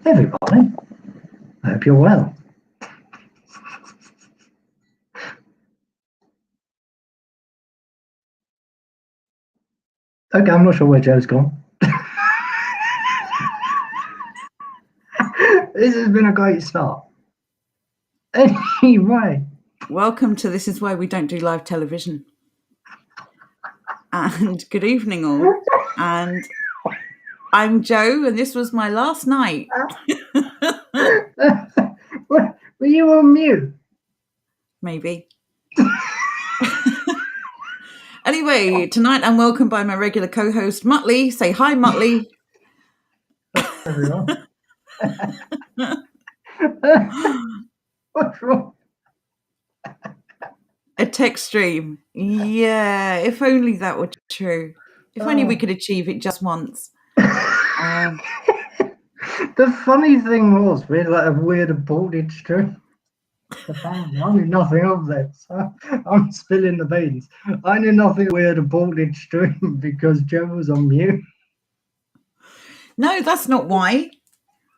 Everybody, I hope you're well. Okay, I'm not sure where Joe's gone. This has been a great start. Anyway. Welcome to This Is Why We Don't Do Live Television. And good evening all. And I'm Joe, and this was my last night. Were you on mute? Maybe. Anyway, tonight I'm welcomed by my regular co-host, Muttley. Say hi, Muttley. Everyone. What's wrong? A tech stream. Yeah, if only that were true. If only we could achieve it just once. The funny thing was, we had like a weird aborted stream. I knew nothing of this. I'm spilling the beans. I knew nothing weird aborted stream because Joe was on mute. No, that's not why.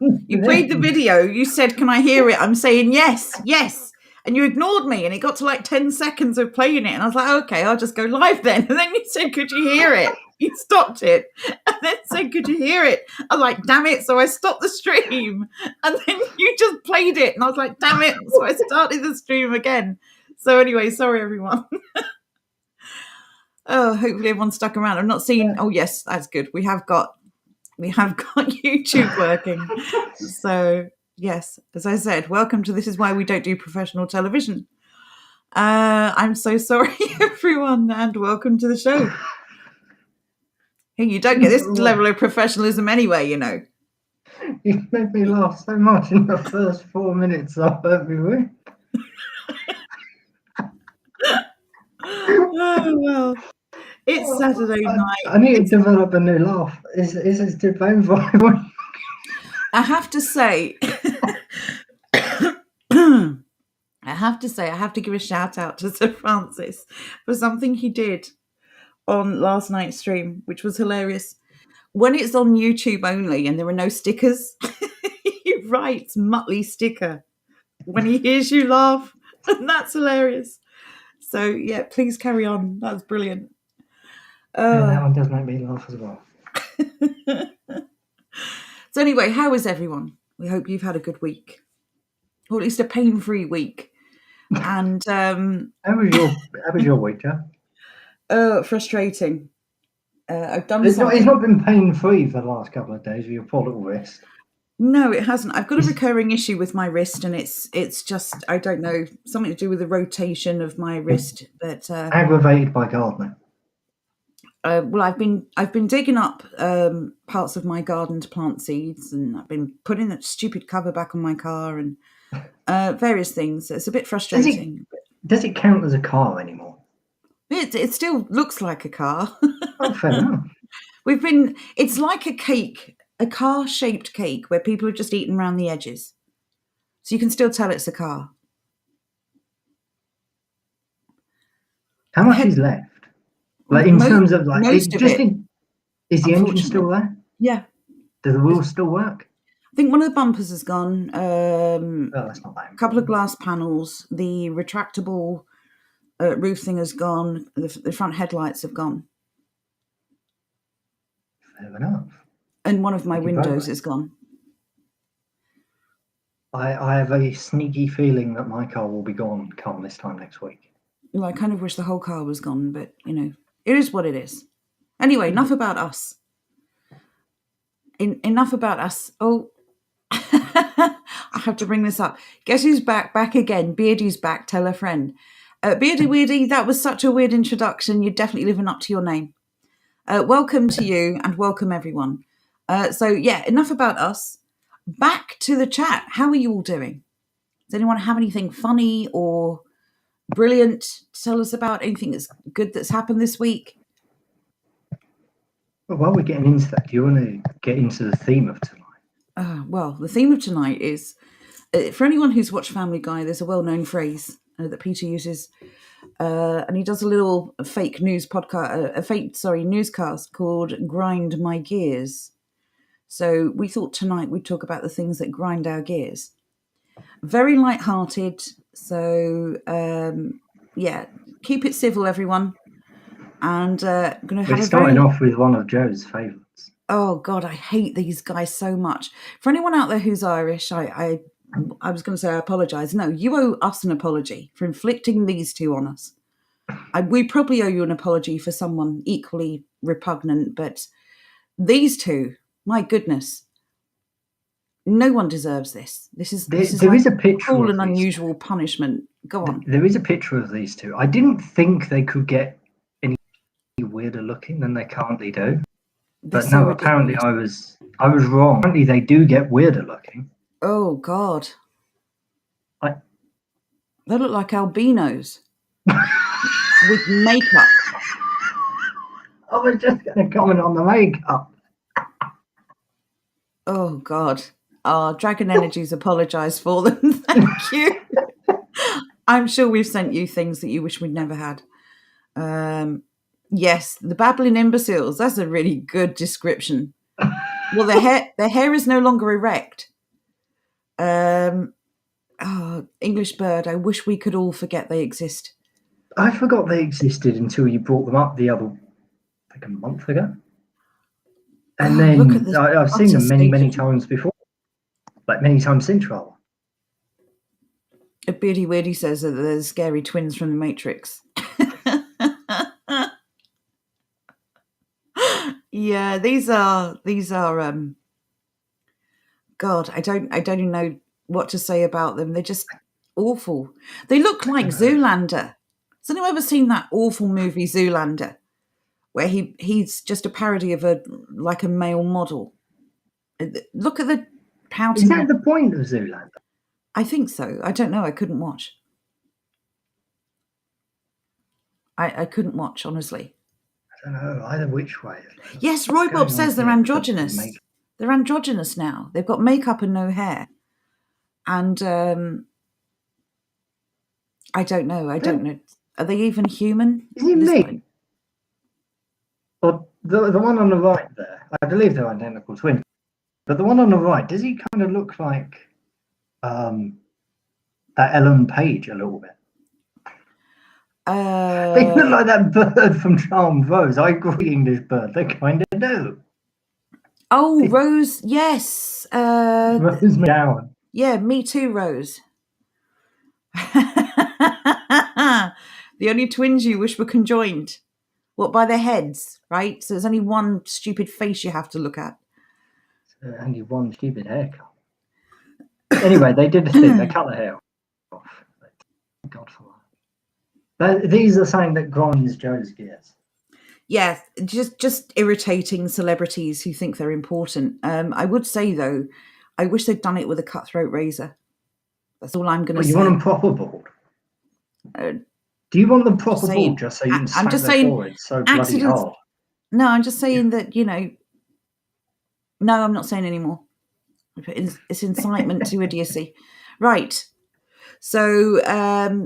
You played the video. You said, "Can I hear it?" I'm saying yes, yes. And you ignored me, and it got to like 10 seconds of playing it. And I was like, okay, I'll just go live then. And then you said, could you hear it? You stopped it. And then said, could you hear it? I was like, damn it. So I stopped the stream. And then you just played it. And I was like, damn it. So I started the stream again. So anyway, sorry, everyone. Oh, hopefully everyone stuck around. I'm not seeing. Oh, yes, that's good. We have got YouTube working. So yes, as I said, welcome to This Is Why We Don't Do Professional Television. I'm so sorry, everyone, and welcome to the show. Hey, you don't get this level of professionalism anyway, you know. You made me laugh so much in the first 4 minutes of every week. Oh, well, it's Saturday night. I need to develop a new laugh. Is it too painful? I have to say, I have to give a shout out to Sir Francis for something he did on last night's stream, which was hilarious. When it's on YouTube only and there are no stickers, he writes Muttley sticker when he hears you laugh, and that's hilarious. So yeah, please carry on. That's brilliant. That one does make me laugh as well. So anyway, how is everyone? We hope you've had a good week, or at least a pain-free week. And how was your week, Joe? Frustrating. I've done it's something. It's not been pain-free for the last couple of days with your poor little wrist. No, it hasn't. I've got a recurring issue with my wrist, and it's just, I don't know, something to do with the rotation of my wrist. But aggravated by gardening. Well, I've been digging up parts of my garden to plant seeds, and I've been putting that stupid cover back on my car and various things. It's a bit frustrating. Does it count as a car anymore? It still looks like a car. Oh, fair enough. It's like a cake, a car-shaped cake where people have just eaten around the edges. So you can still tell it's a car. How much is left? Like in terms of like, most of it, is the engine still there? Yeah. Do the wheels still work? I think one of the bumpers has gone. That's not that. A couple of glass panels. The retractable roof thing has gone. The front headlights have gone. Fair enough. And one of my windows is gone. I have a sneaky feeling that my car will be gone come this time next week. Well, I kind of wish the whole car was gone, but, you know, it is what it is. Anyway, enough about us. Enough about us. Oh, I have to bring this up. Guess who's back? Back again. Beardy's back. Tell a friend. Beardy Weirdy, that was such a weird introduction. You're definitely living up to your name. Welcome to you and welcome everyone. So, yeah, enough about us. Back to the chat. How are you all doing? Does anyone have anything funny or brilliant to tell us about? Anything that's good that's happened this week? Well, while we're getting into that, do you want to get into the theme of tonight? Well, the theme of tonight is, for anyone who's watched Family Guy, there's a well-known phrase that Peter uses, and he does a little fake news podcast, newscast called "Grind My Gears." So we thought tonight we'd talk about the things that grind our gears. Very light-hearted. So yeah, keep it civil, everyone. And going to have We're starting off with one of Joe's favourites. Oh God, I hate these guys so much. For anyone out there who's Irish, I was going to say I apologise. No, you owe us an apology for inflicting these two on us. We probably owe you an apology for someone equally repugnant, but these two, my goodness, no one deserves this. This is There is a picture cruel of and these unusual punishment. Go on. There is a picture of these two. I didn't think they could get any weirder looking than they currently do. They're But so no, apparently ridiculous. I was wrong. Apparently they do get weirder looking. Oh God. They look like albinos with makeup. I was just going to comment on the makeup. Oh God. Dragon Energies apologise for them. Thank you. I'm sure we've sent you things that you wish we'd never had. Yes, the babbling imbeciles. That's a really good description. Well, their hair is no longer erect. English bird. I wish we could all forget they exist. I forgot they existed until you brought them up a month ago. And then I've seen them many times before. Like many times since, rather. Beardy Weirdy says that there's scary twins from the Matrix. Yeah, these are God, I don't even know what to say about them. They're just awful. They look like Zoolander. Has anyone ever seen that awful movie Zoolander? Where he's just a parody of a male model. Look at the pouting. Is that the point of Zoolander? I think so. I don't know. I couldn't watch. I couldn't watch, honestly. I don't know either which way. Yes, Roy Bob says they're androgynous. They're androgynous now. They've got makeup and no hair. And I don't know. Are they even human? Is it me? Well, the one on the right there, I believe they're identical twins. But the one on the right, does he kind of look like that Ellen Page a little bit? They look like that bird from Charmed Rose. I agree, English bird. They kind of do. Oh, Rose, yes. Rose McGowan. Yeah, me too, Rose. The only twins you wish were conjoined. What, by their heads, right? So there's only one stupid face you have to look at. Only one stupid haircut. Anyway, they did the thing. They cut the hair off. God for that. These are saying that grinds Joe's gears. Yeah, just irritating celebrities who think they're important. I would say, though, I wish they'd done it with a cutthroat razor. That's all I'm going to say. You want them proper bald? Do you want them proper bald just so you can smack their forehead so bloody hard? No, I'm just saying that, No, I'm not saying anymore. It's incitement to idiocy. Right. So,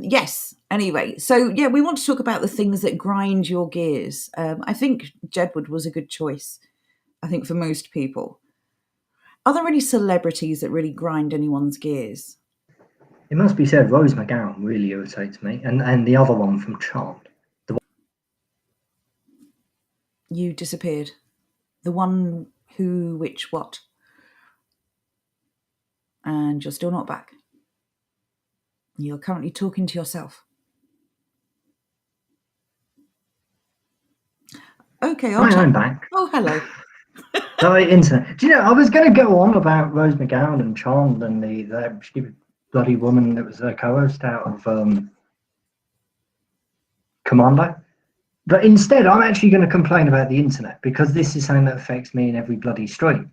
yes. Anyway, so, yeah, we want to talk about the things that grind your gears. I think Jedward was a good choice, I think, for most people. Are there any celebrities that really grind anyone's gears? It must be said, Rose McGowan really irritates me. And the other one from Charmed. You disappeared. The one who, which, what? And you're still not back. You're currently talking to yourself. Okay, I'm back. Oh, hello. Sorry, internet. Do you know, I was going to go on about Rose McGowan and Charmed and the stupid bloody woman that was a co-host out of Commando. But instead, I'm actually going to complain about the internet because this is something that affects me in every bloody stream.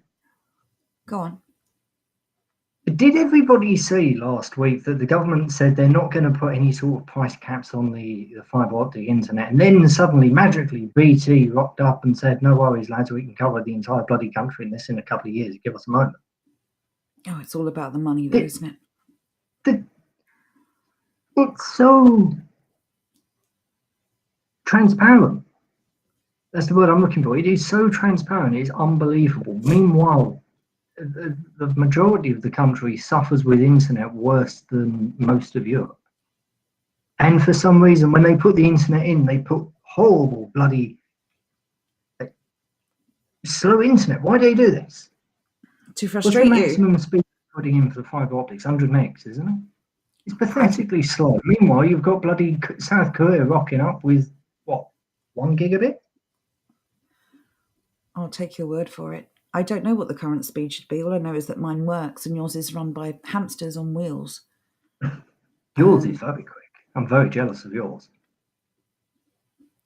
Go on. Did everybody see last week that the government said they're not going to put any sort of price caps on the fibre optic internet? And then suddenly, magically, BT rocked up and said, no worries, lads, we can cover the entire bloody country in this in a couple of years. Give us a moment. Oh, it's all about the money, though, isn't it? It's so transparent. That's the word I'm looking for. It is so transparent. It's unbelievable. Meanwhile, the majority of the country suffers with internet worse than most of Europe. And for some reason, when they put the internet in, they put horrible bloody slow internet. Why do they do this? To What's the frustrate you. maximum speed putting in for fibre optics? 100 megs, isn't it? It's pathetically slow. Meanwhile, you've got bloody South Korea rocking up with, what, 1 gigabit? I'll take your word for it. I don't know what the current speed should be. All I know is that mine works and yours is run by hamsters on wheels. Yours is very quick. I'm very jealous of yours.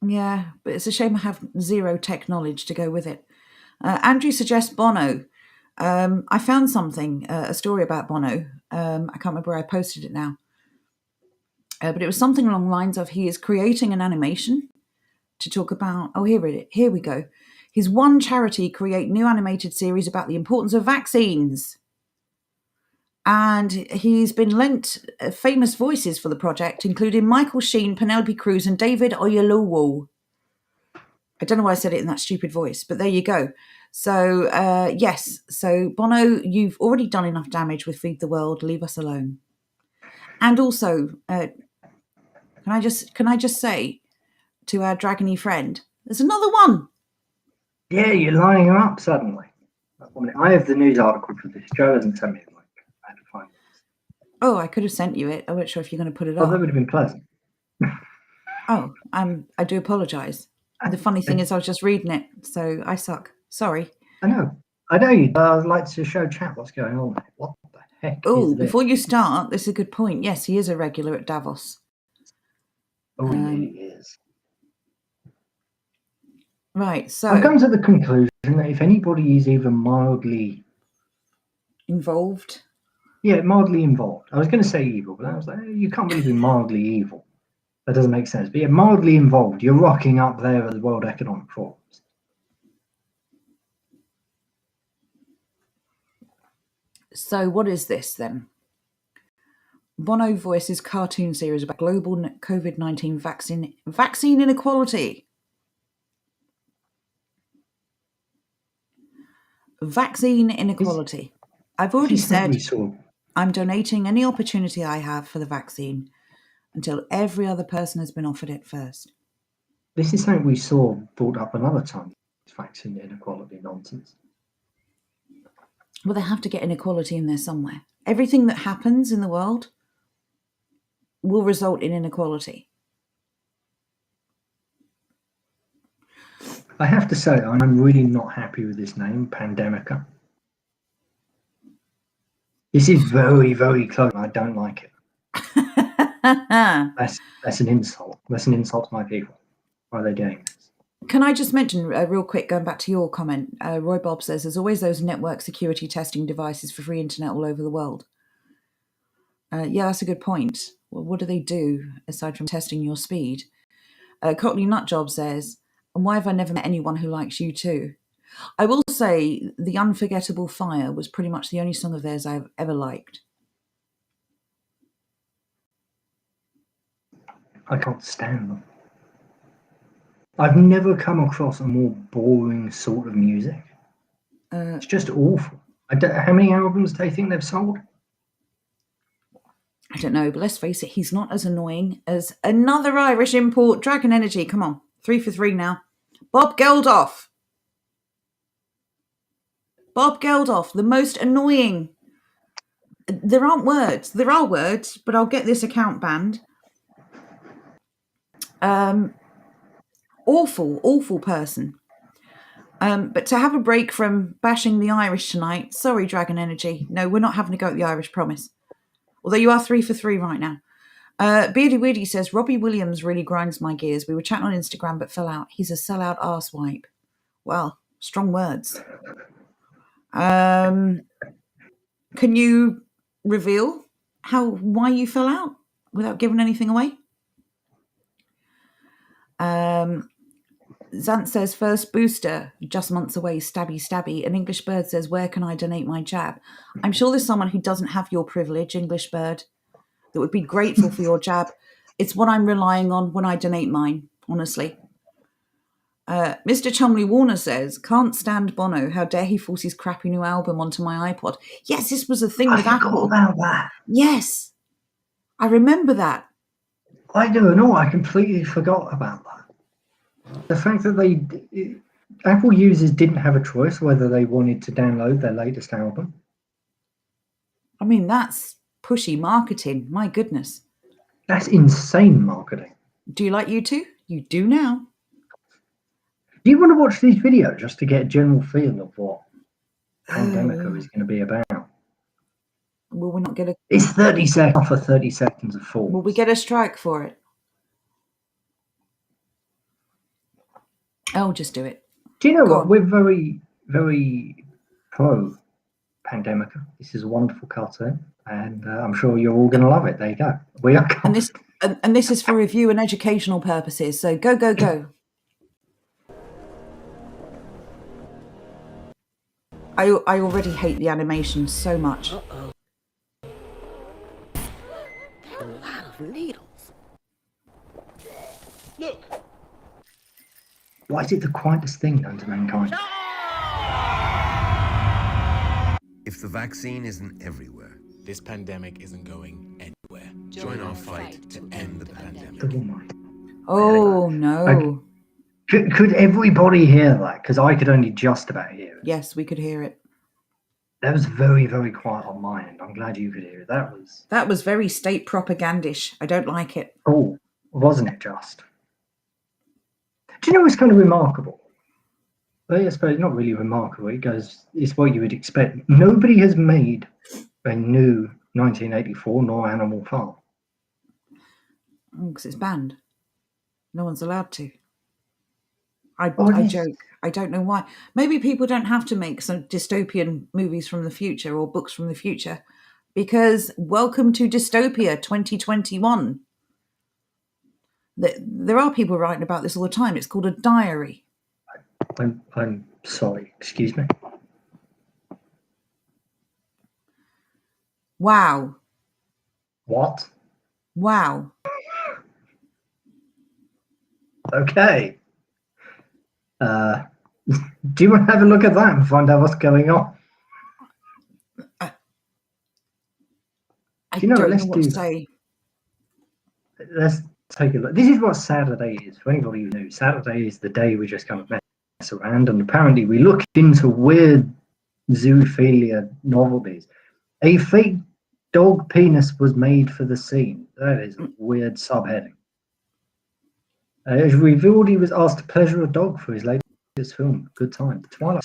Yeah, but it's a shame I have zero tech knowledge to go with it. Andrew suggests Bono. I found something, a story about Bono. I can't remember where I posted it now. But it was something along the lines of he is creating an animation to talk about, here we go. His one charity create new animated series about the importance of vaccines. And he's been lent famous voices for the project, including Michael Sheen, Penelope Cruz, and David Oyelowo. I don't know why I said it in that stupid voice, but there you go. So, yes. So, Bono, you've already done enough damage with Feed the World. Leave us alone. And also, can I just say to our dragony friend, there's another one. Yeah, you're lining her up suddenly. I have the news article for this. Joe hasn't sent me the link. I had to find it. Oh, I could have sent you it. I wasn't sure if you're going to put it Oh, up. that would have been pleasant. Oh, I do apologise. The funny thing is I was just reading it, so I suck. Sorry. I know you. I'd like to show chat what's going on there. What the heck Oh, is this? before you start, this is a good point. Yes, he is a regular at Davos. Oh, he is. Right, so I've come to the conclusion that if anybody is even mildly involved. Yeah, mildly involved. I was going to say evil, but I was like, you can't really be mildly evil. That doesn't make sense. But yeah, mildly involved. You're rocking up there at the World Economic Forums. So what is this then? Bono voices cartoon series about global COVID-19 vaccine inequality. Vaccine inequality. I've already said I'm donating any opportunity I have for the vaccine until every other person has been offered it first. This is something we saw brought up another time. Vaccine inequality nonsense. Well, they have to get inequality in there somewhere. Everything that happens in the world will result in inequality. I have to say, I'm really not happy with this name, Pandemica. This is very, very close. I don't like it. That's an insult. That's an insult to my people. Why are they doing this? Can I just mention real quick, going back to your comment, Roy Bob says there's always those network security testing devices for free internet all over the world. Yeah, that's a good point. Well, what do they do aside from testing your speed? Cockney Nutjob says, and why have I never met anyone who likes you too? I will say The Unforgettable Fire was pretty much the only song of theirs I've ever liked. I can't stand them. I've never come across a more boring sort of music. It's just awful. How many albums do they think they've sold? I don't know, but let's face it, he's not as annoying as another Irish import, Dragon Energy. Come on, 3 for 3 now. Bob Geldof. Bob Geldof, the most annoying. There aren't words. There are words, but I'll get this account banned. Awful person. But to have a break from bashing the Irish tonight, sorry, Dragon Energy. No, we're not having a go at the Irish, promise. Although you are 3 for 3 right now. Beardy Weirdy says, Robbie Williams really grinds my gears. We were chatting on Instagram but fell out. He's a sellout arsewipe. Well, strong words. Can you reveal why you fell out without giving anything away? Zant says, first booster, just months away, stabby. And English Bird says, where can I donate my jab? I'm sure there's someone who doesn't have your privilege, English Bird, that would be grateful for your jab. It's what I'm relying on when I donate mine, honestly. Mr. Chumley Warner says, can't stand Bono. How dare he force his crappy new album onto my iPod? Yes, this was a thing I with forgot Apple. about that. Yes, I remember that. I don't know. I completely forgot about that. The fact that Apple users didn't have a choice whether they wanted to download their latest album. I mean, that's pushy marketing. My goodness. That's insane marketing. Do you like U2? You do now. Do you want to watch these videos just to get a general feel of what Pandemica is going to be about? Will we not get a... It's 30 seconds for 30 seconds of force. Will we get a strike for it? I'll just do it. Do you know Go what? on. We're very, very pro Pandemica. This is a wonderful cartoon, and I'm sure you're all going to love it. There you go. We are. And this is for review and educational purposes. So go, go, go. I already hate the animation so much. Uh-oh. A lot of needles. Look. Why is it the quietest thing known to mankind? If the vaccine isn't everywhere, This pandemic isn't going anywhere. Join our fight to end the pandemic. Oh, no. Could everybody hear that? Because I could only just about hear it. Yes, we could hear it. That was very, very quiet on my end. I'm glad you could hear it. That was very state propagandish. I don't like it. Oh, wasn't it just? Do you know what's kind of remarkable? I suppose not really remarkable. It's what you would expect. Nobody has made a new 1984 nor Animal Farm. Because it's banned. No one's allowed to. I joke. I don't know why. Maybe people don't have to make some dystopian movies from the future or books from the future, because welcome to Dystopia 2021. There are people writing about this all the time. It's called a diary. I'm sorry. Excuse me. Wow. What? Wow. Okay. Do you want to have a look at that and find out what's going on? I don't know what to say. Let's take a look. This is what Saturday is. For anybody who knows, Saturday is the day we just kind of mess around, and apparently we looked into weird zoophilia novelties. A fake dog penis was made for the scene. That is a weird subheading. It revealed he was asked to pleasure a dog for his latest film, Good Time, Twilight.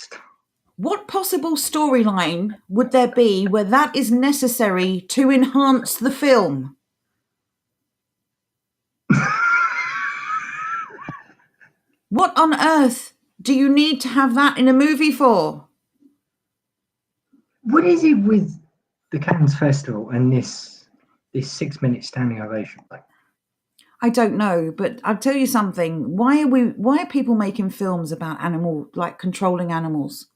What possible storyline would there be where that is necessary to enhance the film? What on earth do you need to have that in a movie for? What is it with the Cannes Festival and this 6-minute standing ovation thing? I don't know, but I'll tell you something. Why are people making films about controlling animals?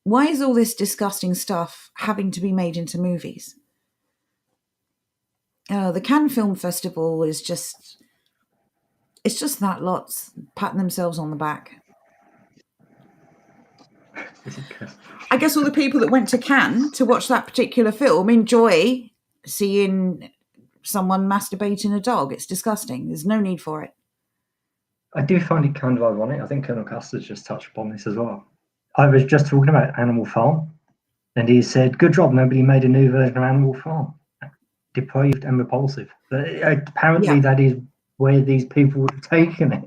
Why is all this disgusting stuff having to be made into movies? The Cannes Film Festival is just... It's just that lots patting themselves on the back. I guess all the people that went to Cannes to watch that particular film enjoy seeing someone masturbating a dog. It's disgusting. There's no need for it. I do find it kind of ironic. I think Colonel Custer's just touched upon this as well. I was just talking about Animal Farm, and he said, good job, nobody made a new version of Animal Farm. Depraved and repulsive. But apparently that is where these people would have taken it.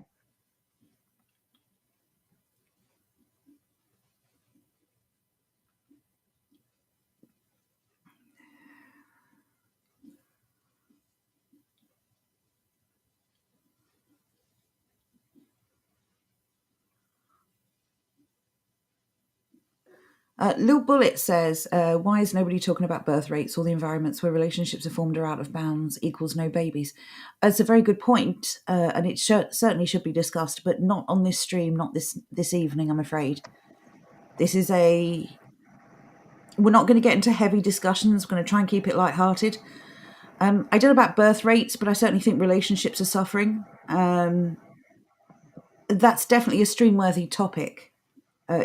Lil Bullet says, why is nobody talking about birth rates or the environments where relationships are formed or out of bounds equals no babies? It's a very good point, and it certainly should be discussed, but not on this stream, not this evening, I'm afraid. We're not going to get into heavy discussions. We're going to try and keep it lighthearted. I don't know about birth rates, but I certainly think relationships are suffering. That's definitely a stream-worthy topic.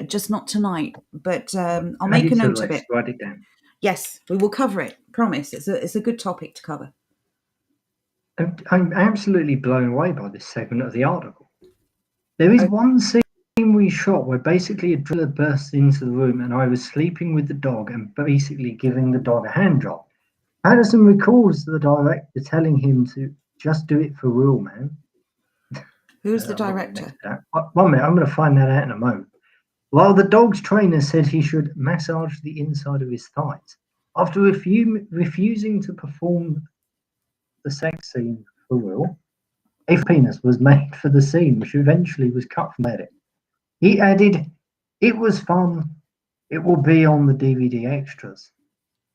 Just not tonight, but I'll Add make it a to the note of list, it. write it down. Yes, we will cover it. Promise. It's a good topic to cover. I'm absolutely blown away by this segment of the article. There is one scene we shot where basically a driller bursts into the room and I was sleeping with the dog and basically giving the dog a hand job. Patterson recalls the director telling him to just do it for real, man. Who's the I'm not gonna director? mix that. 1 minute, I'm going to find that out in a moment. While the dog's trainer said he should massage the inside of his thighs. After refusing to perform the sex scene for real, a penis was made for the scene, which eventually was cut from edit. He added, "It was fun. It will be on the DVD extras."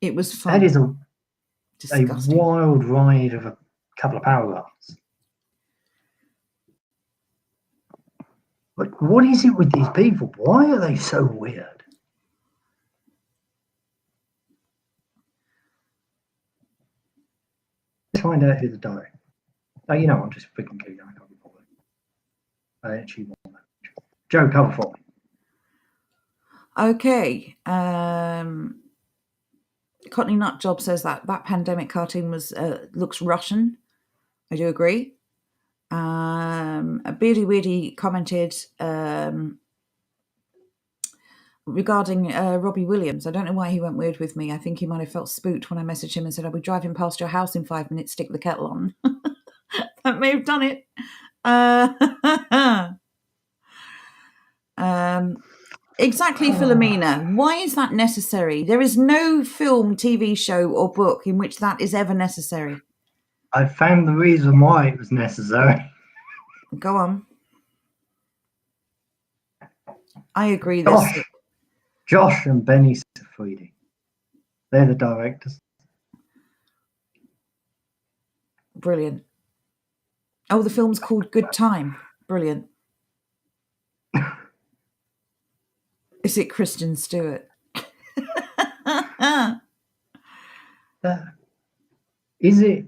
It was fun. That is a Disgusting. wild ride of a couple of paragraphs. But what is it with these people? Why are they so weird? Let's find out who the director. Oh, you know, I'm just freaking kidding. I can't be bothered. I actually want that. Joe, cover for me. Okay. Courtney Nutjob says that pandemic cartoon was looks Russian. I do agree. Beardy Weirdy commented regarding Robbie Williams. I don't know why he went weird with me. I think he might have felt spooked when I messaged him and said, "I'll be driving past your house in 5 minutes, stick the kettle on." That may have done it. Exactly, Philomena. Why is that necessary? There is no film, TV show, or book in which that is ever necessary. I found the reason why it was necessary. Go on. I agree. Josh and Benny Safridi. They're the directors. Brilliant. Oh, the film's called Good Time. Brilliant. Is it Kristen Stewart? Is it?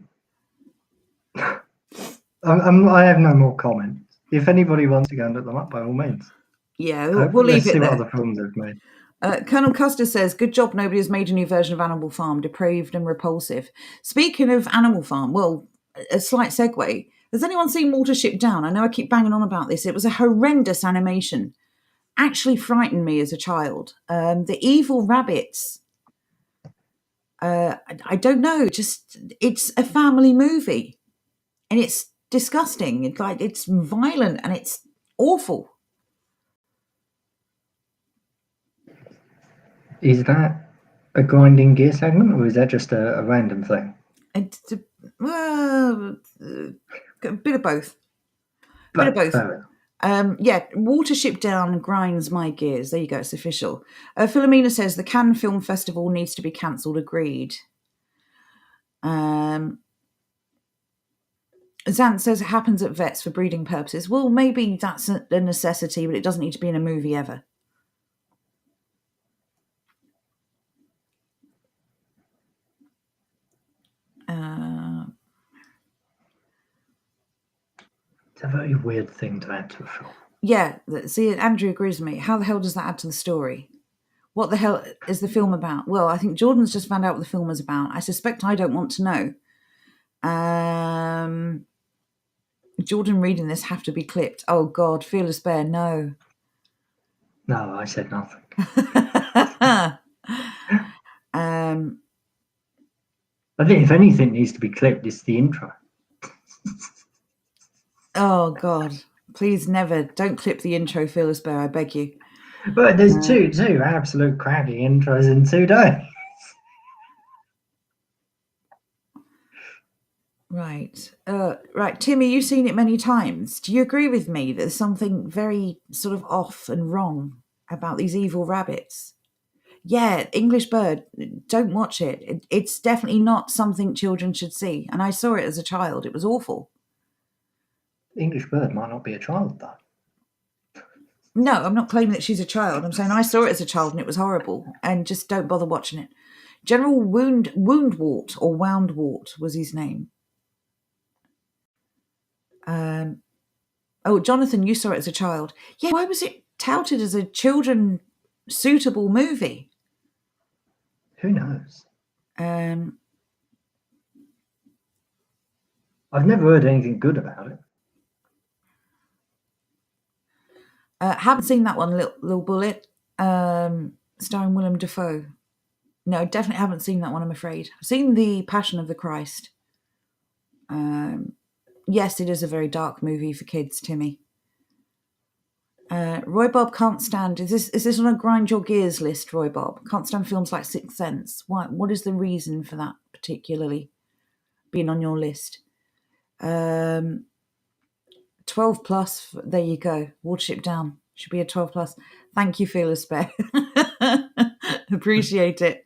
I have no more comments. If anybody wants to go and look them up, by all means. Yeah, we'll leave it see there. what other films they've made. Colonel Custer says, "Good job nobody has made a new version of Animal Farm, depraved and repulsive." Speaking of Animal Farm, well, a slight segue. Has anyone seen Watership Down? I know I keep banging on about this. It was a horrendous animation. Actually frightened me as a child. The evil rabbits. I don't know. Just it's a family movie, and it's disgusting. It's violent and it's awful. Is that a grinding gear segment, or is that just a random thing? It's a bit of both. Bit of both. Yeah, Watership Down grinds my gears. There you go, it's official. Philomena says the Cannes Film Festival needs to be cancelled. Agreed. Zant says it happens at vets for breeding purposes. Well, maybe that's a necessity, but it doesn't need to be in a movie ever. It's a very weird thing to add to a film. Yeah, see, Andrew agrees with me. How the hell does that add to the story? What the hell is the film about? Well, I think Jordan's just found out what the film is about. I suspect I don't want to know. Jordan reading this have to be clipped. Oh, God, Fearless Bear, no. No, I said nothing. I think if anything needs to be clipped, it's the intro. Oh, God. Please never. Don't clip the intro, Fearless Bear, I beg you. But there's two absolute cracking intros in 2 days. Right. Right. Timmy, you've seen it many times. Do you agree with me that there's something very sort of off and wrong about these evil rabbits? Yeah, English Bird, don't watch it. It's definitely not something children should see. And I saw it as a child. It was awful. English Bird might not be a child, though. No, I'm not claiming that she's a child. I'm saying I saw it as a child and it was horrible. And just don't bother watching it. General Woundwort, or Woundwort was his name. Oh, Jonathan, you saw it as a child. Yeah, why was it touted as a children suitable movie? Who knows? Um, I've never heard anything good about it. haven't seen that one, Little Bullet, starring Willem Dafoe. No, definitely haven't seen that one, I'm afraid. I've seen The Passion of the Christ. Yes, it is a very dark movie for kids, Timmy. Roy Bob can't stand. Is this on a grind your gears list, Roy Bob? Can't stand films like Sixth Sense. Why? What is the reason for that particularly being on your list? 12 plus. There you go. Watership Down should be a 12 plus. Thank you, Fearless Bear. Appreciate it.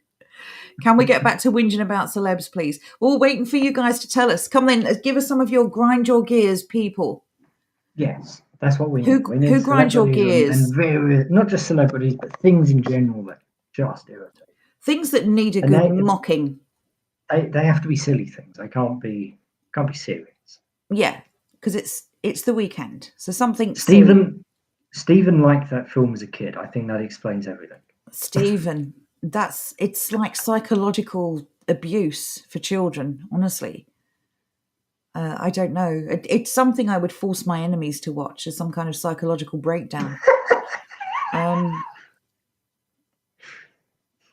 Can we get back to whinging about celebs, please? We're all waiting for you guys to tell us. Come then, give us some of your grind your gears, people. Yes, that's what we Who- need. We need who grinds your celebrities gears? and various, not just celebrities, but things in general that just irritate. Things that need a And good mocking. They have to be silly things. They can't be serious. Yeah, because it's the weekend, so something. silly. Stephen liked that film as a kid. I think that explains everything. Stephen, it's like psychological abuse for children. Honestly, I don't know. It's something I would force my enemies to watch as some kind of psychological breakdown.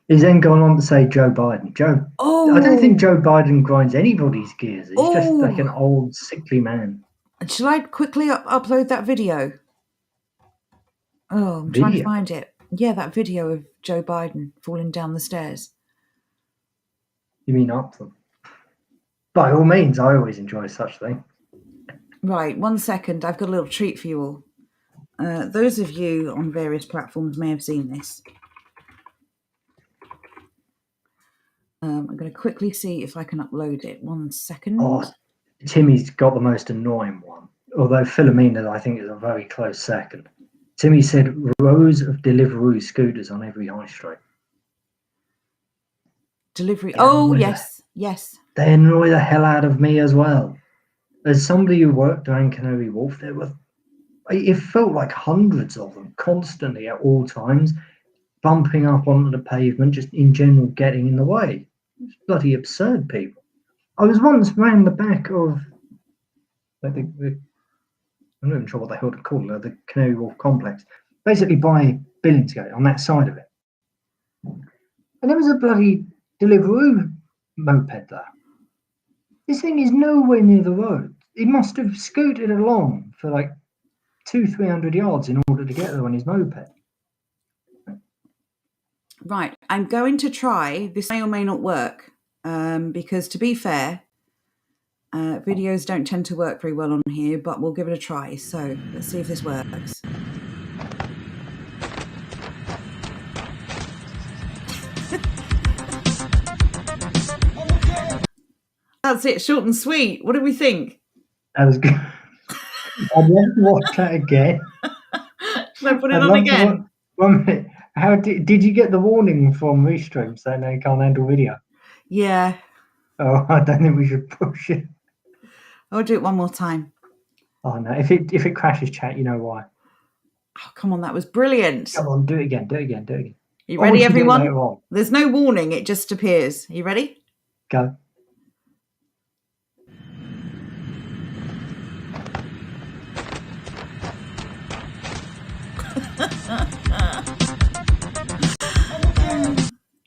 He's then gone on to say Joe Biden. I don't think Joe Biden grinds anybody's gears. He's just like an old, sickly man. Shall I quickly upload that video? Oh, I'm trying to Video? find it. Yeah, that video of Joe Biden falling down the stairs. You mean up them? By all means, I always enjoy such things. Right, 1 second. I've got a little treat for you all. Those of you on various platforms may have seen this. I'm going to quickly see if I can upload it. 1 second. Oh, Timmy's got the most annoying one. Although Philomena, I think, is a very close second. Timmy said rows of Deliveroo scooters on every high street. Delivery. Yeah, Oh, yes. They annoy the hell out of me as well. As somebody who worked down Canary Wharf, it felt like hundreds of them constantly at all times, bumping up onto the pavement, just in general getting in the way. It's bloody absurd, people. I was once round the back of I'm not even sure what the hell to call it, the Canary Wharf complex, basically by Billingsgate on that side of it. And there was a bloody Deliveroo moped there. This thing is nowhere near the road. He must have scooted along for like 200-300 yards in order to get there on his moped. Right, I'm going to try. This may or may not work, because to be fair, videos don't tend to work very well on here, but we'll give it a try. So let's see if this works. That's it, short and sweet. What do we think? That was good. I'd love to watch that again. Should I put it on again? 1 minute. How did you get the warning from Restream saying they can't handle video? Yeah. Oh, I don't think we should push it. I'll do it one more time. Oh no! If it crashes, chat, you know why. Oh, come on, that was brilliant. Come on, do it again. You ready, everyone? There's no warning; it just appears. Are you ready? Go.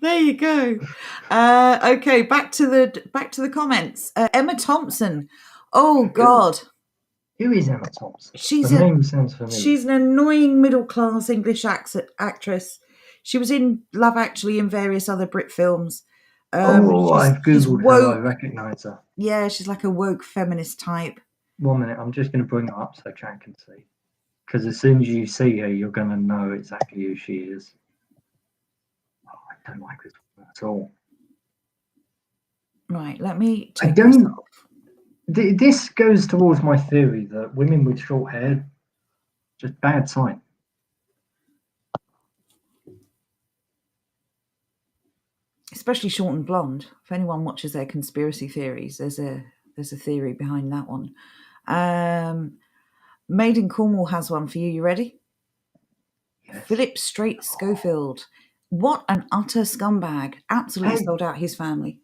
There you go. Okay, back to the comments. Emma Thompson. Oh God. Who is Emma Thompson? She's the name sounds familiar. She's an annoying middle-class English actress. She was in Love Actually and various other Brit films. I've googled her. I recognise her. Yeah, she's like a woke feminist type. 1 minute, I'm just going to bring her up so chat can see. Because as soon as you see her, you're going to know exactly who she is. Oh, I don't like this one at all. Right, let me. This goes towards my theory that women with short hair, just bad sign. Especially short and blonde. If anyone watches their conspiracy theories, there's a theory behind that one. Made in Cornwall has one for you. You ready? Yes. Philip Straight Schofield. What an utter scumbag. Absolutely sold out his family.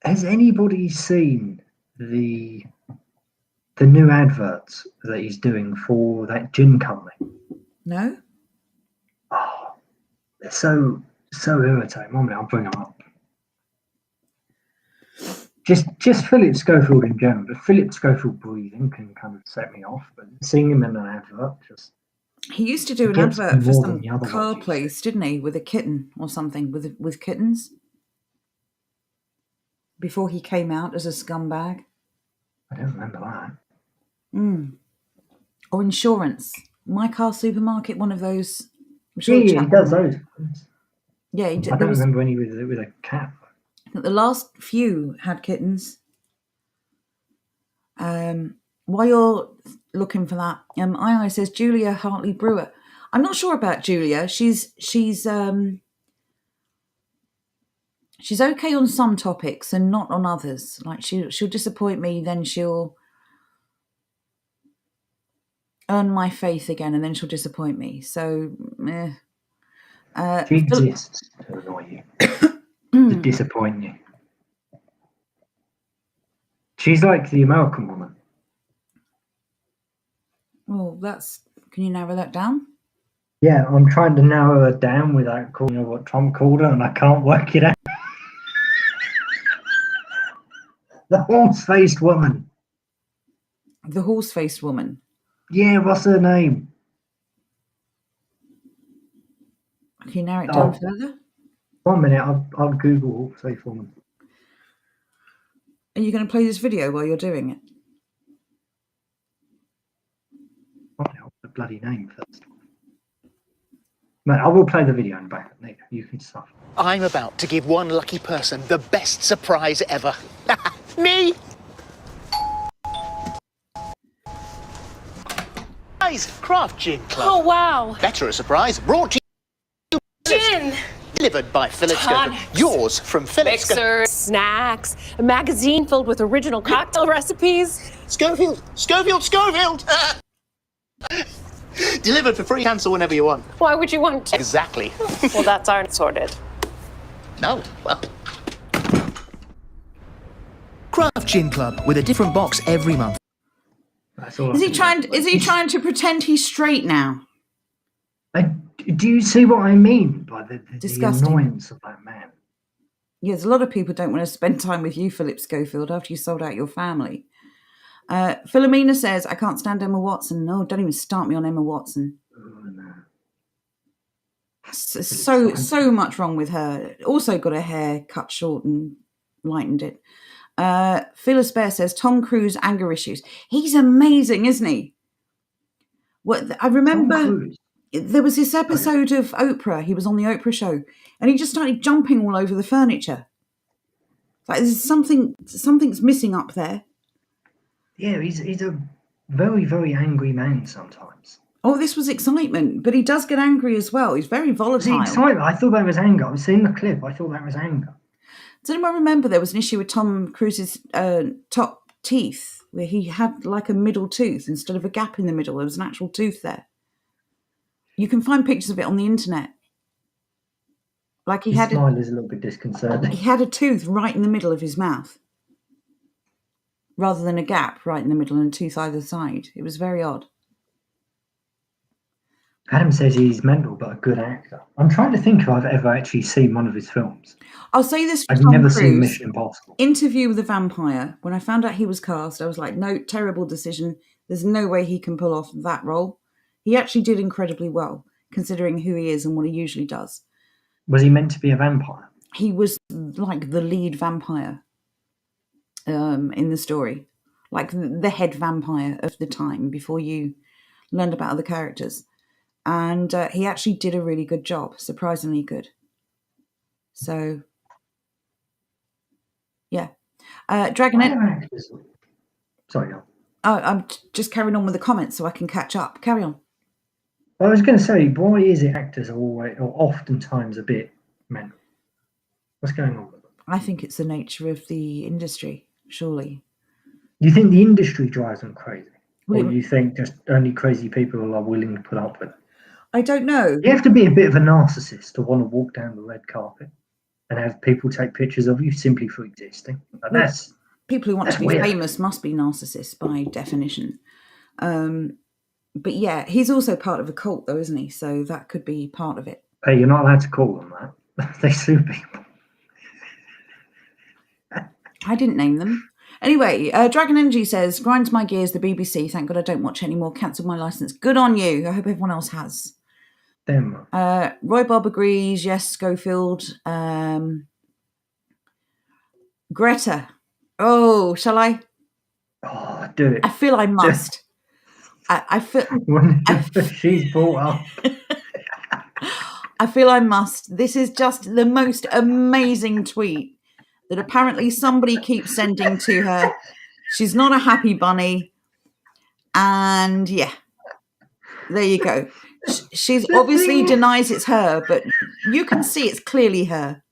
Has anybody seen the new adverts that he's doing for that gin company? No? Oh, they're so irritating. One minute, I'll bring them up. Just Philip Schofield in general. The Philip Schofield breathing can kind of set me off, but seeing him in an advert just... He used to do an gets advert me for more some than the other car ones you place, didn't he? With a kitten or something, with kittens. Before he came out as a scumbag. I don't remember that. Or insurance. My Car Supermarket, one of those. I'm sure Yeah, the he chap does will- those. Yeah, I don't remember any with a cat. I think the last few had kittens. While you're looking for that, II says Julia Hartley Brewer. I'm not sure about Julia. She's okay on some topics and not on others. Like she'll disappoint me, then she'll earn my faith again, and then she'll disappoint me. So, She exists to annoy you, to disappoint you. She's like the American woman. Well, can you narrow that down? Yeah, I'm trying to narrow her down without calling her what Trump called her, and I can't work it out. The horse-faced woman. The horse-faced woman. Yeah, what's her name? Can you narrow it down further? 1 minute, I'll Google horse-faced woman. Are you going to play this video while you're doing it? What's the bloody name first? Mate, I will play the video in the back. You can stop. I'm about to give one lucky person the best surprise ever. Me! Craft Gin Club. Oh, wow. Better a surprise. Brought to you. Gin. Delivered by Philip Schofield. Tonics. Yours from Philip Schofield. Mixers, snacks, a magazine filled with original cocktail recipes. Schofield. Delivered for free. Cancel whenever you want. Why would you want to? Exactly. Well, that's aren't sorted. No, well. Craft Gin Club with a different box every month. That's all. Is he trying to pretend he's straight now? Do you see what I mean by the Disgusting. annoyance of that man? Yes, a lot of people don't want to spend time with you, Philip Schofield, after you sold out your family. Philomena says, I can't stand Emma Watson. No, don't even start me on Emma Watson. Oh, no. So much wrong with her. Also got her hair cut short and lightened it. Phyllis Bear says, Tom Cruise anger issues. He's amazing, isn't he? I remember there was this episode of Oprah. He was on the Oprah show and he just started jumping all over the furniture. Like there's something's missing up there. Yeah, he's a very, very angry man sometimes. Oh, this was excitement, but he does get angry as well. He's very volatile. Was it excitement? I thought that was anger. I was seeing the clip. I thought that was anger. Does anyone remember there was an issue with Tom Cruise's top teeth where he had like a middle tooth instead of a gap in the middle? There was an actual tooth there. You can find pictures of it on the internet. Like his smile is a little bit disconcerting. He had a tooth right in the middle of his mouth, rather than a gap right in the middle and a tooth either side. It was very odd. Adam says he's mental, but a good actor. I'm trying to think if I've ever actually seen one of his films. I'll say this for I've Tom never Cruise. seen Mission Impossible. Interview with a Vampire. When I found out he was cast, I was like, no, terrible decision. There's no way he can pull off that role. He actually did incredibly well, considering who he is and what he usually does. Was he meant to be a vampire? He was like the lead vampire in the story. Like the head vampire of the time before you learned about other characters. And he actually did a really good job, surprisingly good. So, yeah. Dragonette. Sorry, no. I'm just carrying on with the comments so I can catch up. Carry on. I was going to say, why is it actors are always or oftentimes a bit mental? What's going on with them? I think it's the nature of the industry, surely. You think the industry drives them crazy? Or you think just only crazy people are willing to put up with it? I don't know. You have to be a bit of a narcissist to want to walk down the red carpet and have people take pictures of you simply for existing. Like, that's People who want to be weird. famous must be narcissists by definition. But yeah, he's also part of a cult, though, isn't he? So that could be part of it. Hey, you're not allowed to call them that. They sue people. I didn't name them. Anyway, Dragon Energy says, grinds my gears, the BBC. Thank God I don't watch anymore. Cancelled my licence. Good on you. I hope everyone else has. Damn. Roy Bob agrees. Yes, Schofield. Greta. Oh, shall I? Oh, do it. I feel I must. I feel When she's brought up. I feel I must. This is just the most amazing tweet that apparently somebody keeps sending to her. She's not a happy bunny. And yeah, there you go. She's obviously denies it's her, but you can see it's clearly her.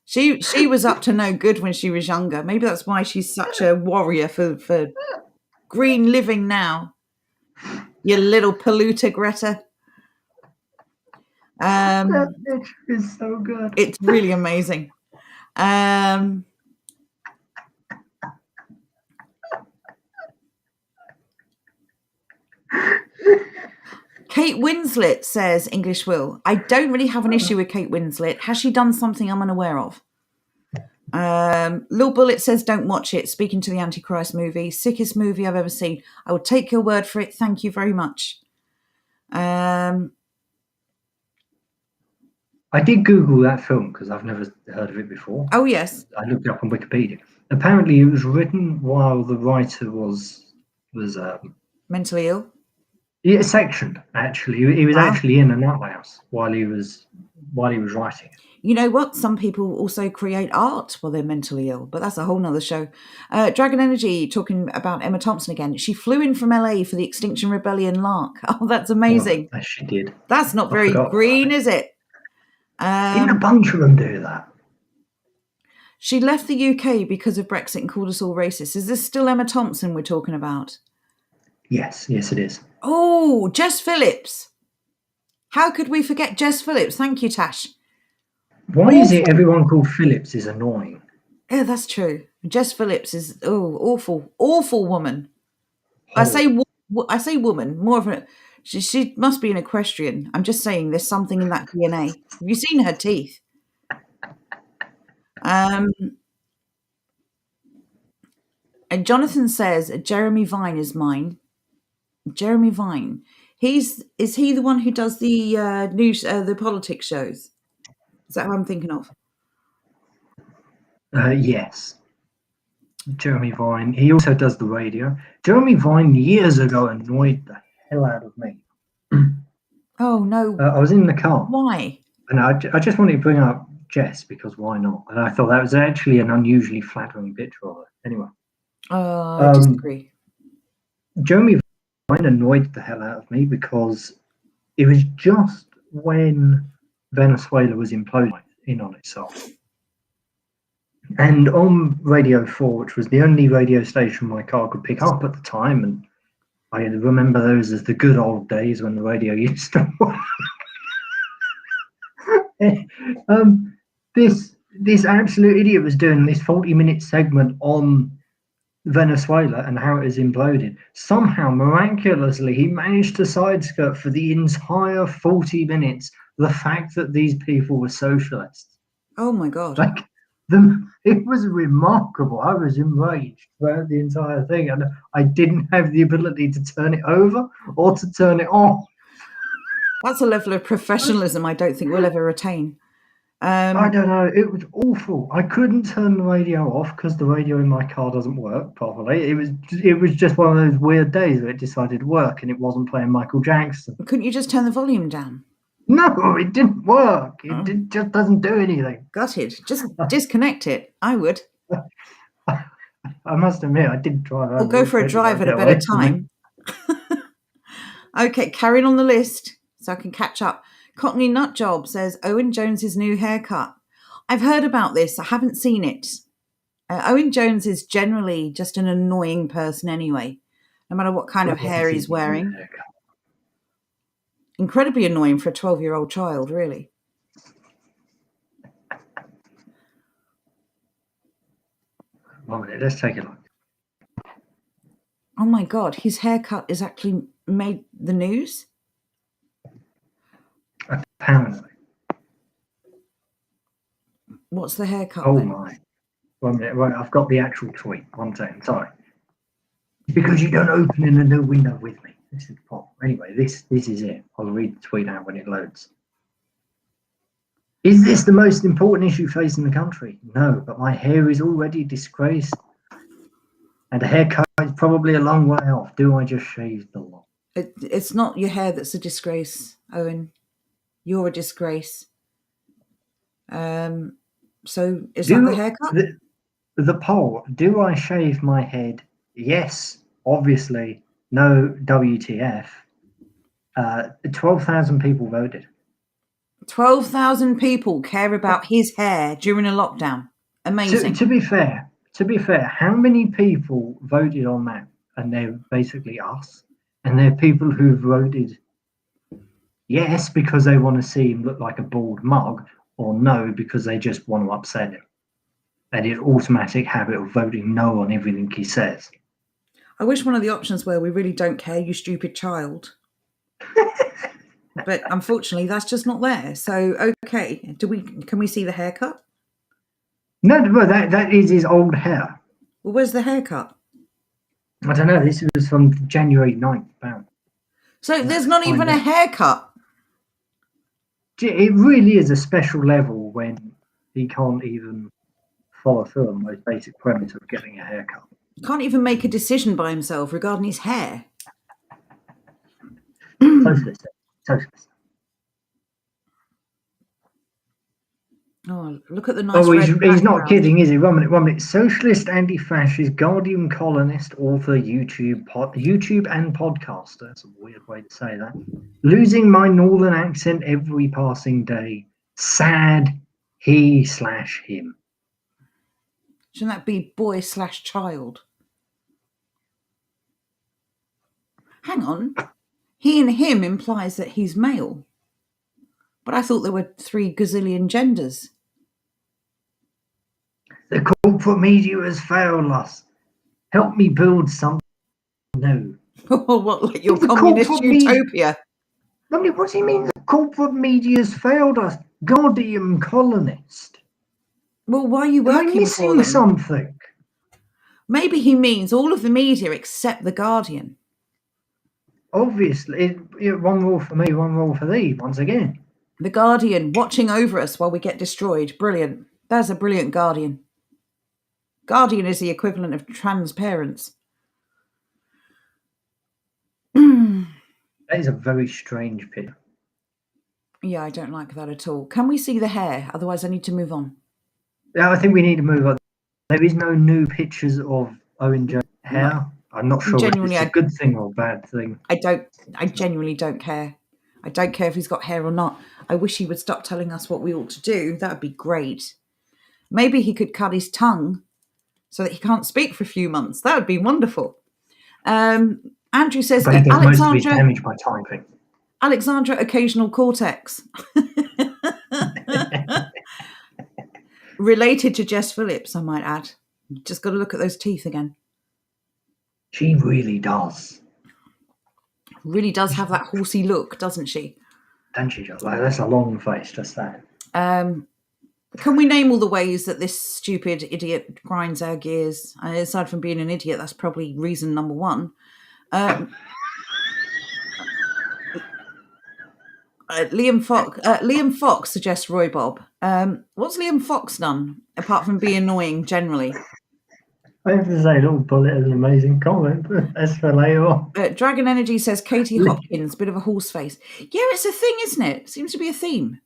She was up to no good when she was younger. Maybe that's why she's such a warrior for green living now. You little polluter, Greta. That picture is so good. It's really amazing. Kate Winslet says, English Will, I don't really have an issue with Kate Winslet. Has she done something I'm unaware of? Lil Bullet says, don't watch it. Speaking to the Antichrist movie. Sickest movie I've ever seen. I will take your word for it. Thank you very much. I did Google that film because I've never heard of it before. Oh, yes. I looked it up on Wikipedia. Apparently, it was written while the writer was mentally ill. Yeah, sectioned. Actually, he was actually in an outhouse while he was writing. You know what? Some people also create art while they're mentally ill, but that's a whole nother show. Dragon Energy talking about Emma Thompson again. She flew in from LA for the Extinction Rebellion lark. Oh, that's amazing. Oh, yes, she did. That's not very green, is it? Didn't a bunch of them do that? She left the UK because of Brexit and called us all racist. Is this still Emma Thompson we're talking about? Yes, it is. Oh, Jess Phillips. How could we forget Jess Phillips? Thank you, Tash. Why is it everyone called Phillips is annoying? Yeah, that's true. Jess Phillips is awful woman. I say woman. More of a she must be an equestrian. I'm just saying, there's something in that DNA. Have you seen her teeth? And Jonathan says Jeremy Vine is mine. Jeremy Vine. Is he the one who does the news, the politics shows? Is that who I'm thinking of? Yes. Jeremy Vine. He also does the radio. Jeremy Vine years ago annoyed the hell out of me. Oh, no. I was in the car. Why? And I just wanted to bring up Jess because why not? And I thought that was actually an unusually flattering picture of her. Anyway. I disagree. Jeremy Vine annoyed the hell out of me because it was just when Venezuela was imploding in on itself. And on Radio 4, which was the only radio station my car could pick up at the time, and I remember those as the good old days when the radio used to work. This absolute idiot was doing this 40-minute segment on Venezuela and how it has imploded. Somehow, miraculously, he managed to sideskirt for the entire 40 minutes the fact that these people were socialists. Oh my God. Like, it was remarkable. I was enraged throughout the entire thing, and I didn't have the ability to turn it over or to turn it off. That's a level of professionalism I don't think we'll ever attain. I don't know. It was awful. I couldn't turn the radio off because the radio in my car doesn't work properly. It was just one of those weird days where it decided to work and it wasn't playing Michael Jackson. Couldn't you just turn the volume down? No, it didn't work. It just doesn't do anything. Gutted. Just disconnect it. I would. I must admit, I did try that. Or go for a drive at a better time. Okay, carrying on the list so I can catch up. Cockney Nutjob says Owen Jones's new haircut. I've heard about this. I haven't seen it. Owen Jones is generally just an annoying person anyway, no matter what kind of hair he's wearing. Incredibly annoying for a 12-year-old child, really. One minute, let's take a look. Oh my God, his haircut has actually made the news? Apparently. What's the haircut Oh then? my. 1 minute, right, I've got the actual tweet. 1 second, sorry. Because you don't open in a new window with me. This is the problem. Anyway, this is it. I'll read the tweet out when it loads. Is this the most important issue facing the country? No, but my hair is already disgraced. And a haircut is probably a long way off. Do I just shave the lot? It's not your hair that's a disgrace, Owen. You're a disgrace. So is that the haircut? The poll, do I shave my head? Yes, obviously. No, WTF. 12,000 people voted. 12,000 people care about his hair during a lockdown. Amazing. To be fair, how many people voted on that? And they're basically us. And they're people who voted yes because they want to see him look like a bald mug, or no because they just want to upset him. And his automatic habit of voting no on everything he says. I wish one of the options were we really don't care, you stupid child. But unfortunately, that's just not there. So, okay, can we see the haircut? No, that is his old hair. Well, where's the haircut? I don't know. This was from January 9th. Apparently. So there's not even a haircut. It really is a special level when he can't even follow through on the most basic premise of getting a haircut. Can't even make a decision by himself regarding his hair. Socialist. Oh, look at the nice he's not kidding, is he? 1 minute. Socialist, anti-fascist, Guardian columnist, author, YouTube and podcaster. That's a weird way to say that. Losing my northern accent every passing day. Sad he/him. Shouldn't that be boy/child? Hang on. He and him implies that he's male. But I thought there were 3 gazillion genders. The corporate media has failed us. Help me build something new. What, like your communist utopia? What does he mean the corporate media has failed us? Guardian colonist. Well, why are you working Am I for them? missing something? Maybe he means all of the media except the Guardian. Obviously, one rule for me, one rule for thee, once again. The Guardian watching over us while we get destroyed. Brilliant. That's a brilliant Guardian. Guardian is the equivalent of transparents. That is a very strange picture. Yeah, I don't like that at all. Can we see the hair? Otherwise, I need to move on. Yeah, I think we need to move on. There is no new pictures of Owen Jones' hair. No. I'm not sure if it's a good thing or a bad thing. I genuinely don't care. I don't care if he's got hair or not. I wish he would stop telling us what we ought to do. That would be great. Maybe he could cut his tongue so that he can't speak for a few months. That would be wonderful. Andrew says but he does most of his damage by typing. Alexandra, occasional cortex. Related to Jess Phillips, I might add. Just got to look at those teeth again. She really does. Really does have that horsey look, doesn't she? Don't she? Like, that's a long face, just that. Can we name all the ways that this stupid idiot grinds our gears? Aside from being an idiot, that's probably reason number 1. Liam Fox suggests Roy Bob. What's Liam Fox done apart from be annoying generally? I have to say, little bullet is an amazing comment. That's for later on. Dragon Energy says Katie Hopkins, bit of a horse face. Yeah, it's a thing, isn't it? Seems to be a theme.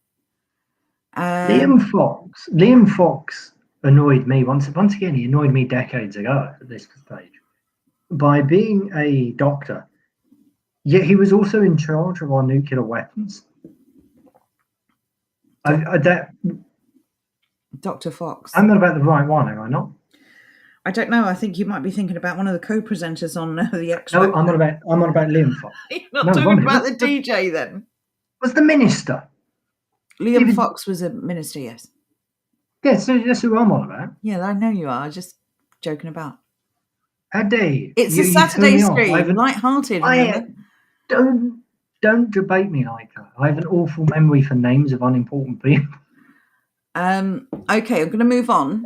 Liam Fox annoyed me once again. He annoyed me decades ago at this stage by being a doctor. Yet he was also in charge of our nuclear weapons. Dr. Fox. I'm not about the right one, am I not? I don't know. I think you might be thinking about one of the co-presenters on the X. No, I'm on about Liam Fox. You're not No, talking one minute. about the What's the- DJ then. Was the minister? Liam Even- Fox was a minister, yes. Yes, that's who I'm on about. Yeah, I know you are. Just joking about. How dare you? It's You a threw Saturday me off. stream, light-hearted. Remember? Don't debate me like that. I have an awful memory for names of unimportant people. Okay, I'm going to move on.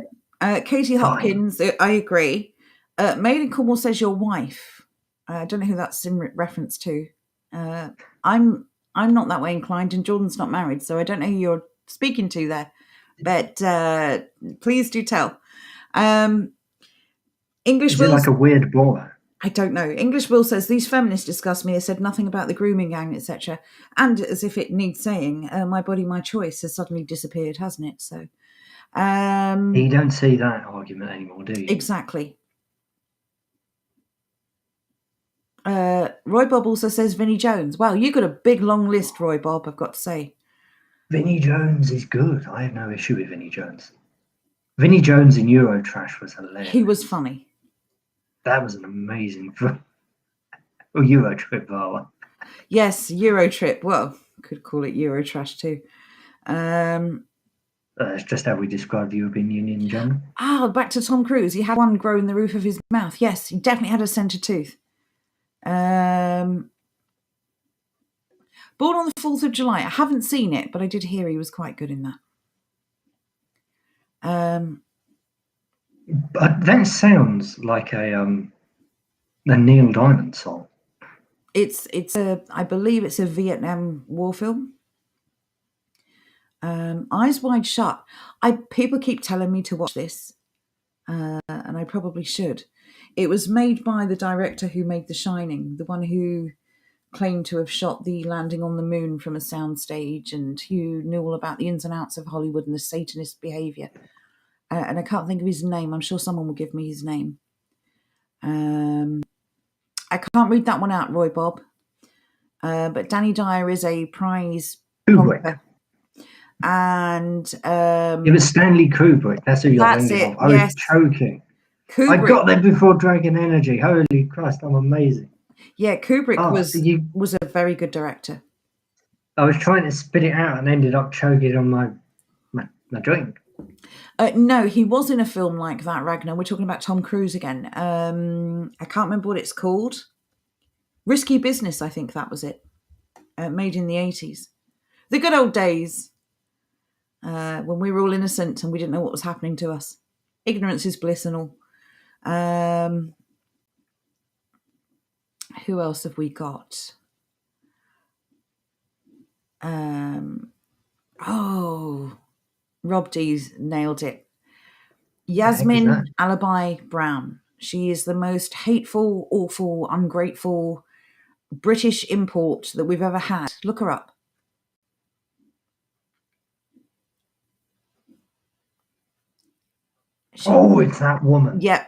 Katie Hopkins, I agree. Maiden Cornwall says your wife. I don't know who that's in reference to. I'm not that way inclined, and Jordan's not married, so I don't know who you're speaking to there. But please do tell. English Is it Will. like a weird boy? I don't know. English Will says these feminists disgust me. They said nothing about the grooming gang, etc. And as if it needs saying, my body, my choice has suddenly disappeared, hasn't it? So, You don't see that argument anymore, do you? exactly. Roy Bob also says Vinnie Jones. Wow, you got a big long list, Roy Bob, I've got to say. Vinnie Jones is good. I have no issue with Vinnie Jones. Vinnie Jones in Eurotrash was hilarious. He was funny. That was an amazing film. Oh, Eurotrip, rather. Yes, Eurotrip. Well, could call it Eurotrash too. That's just how we describe the European Union in general. Back to Tom Cruise. He had one grow in the roof of his mouth. Yes, he definitely had a centre tooth. Born on the 4th of July. I haven't seen it, but I did hear he was quite good in that. But that sounds like a Neil Diamond song. I believe it's a Vietnam War film. Eyes Wide Shut. People keep telling me to watch this, and I probably should. It was made by the director who made The Shining, the one who claimed to have shot the landing on the moon from a soundstage, and who knew all about the ins and outs of Hollywood and the Satanist behaviour. And I can't think of his name. I'm sure someone will give me his name. I can't read that one out, Roy Bob. But Danny Dyer is a prize conqueror. And it was Stanley Kubrick. That's who you're thinking of. I was choking. Kubrick. I got there before Dragon Energy. Holy Christ, I'm amazing. Yeah, Kubrick was a very good director. I was trying to spit it out and ended up choking on my drink. No, he was in a film like that, Ragnar. We're talking about Tom Cruise again. I can't remember what it's called. Risky Business, I think that was it. Made in the 80s. The good old days when we were all innocent and we didn't know what was happening to us. Ignorance is bliss and all. Who else have we got? Rob D's nailed it. Yasmin Alibi Brown. She is the most hateful, awful, ungrateful British import that we've ever had. Look her up. It's that woman. Yeah.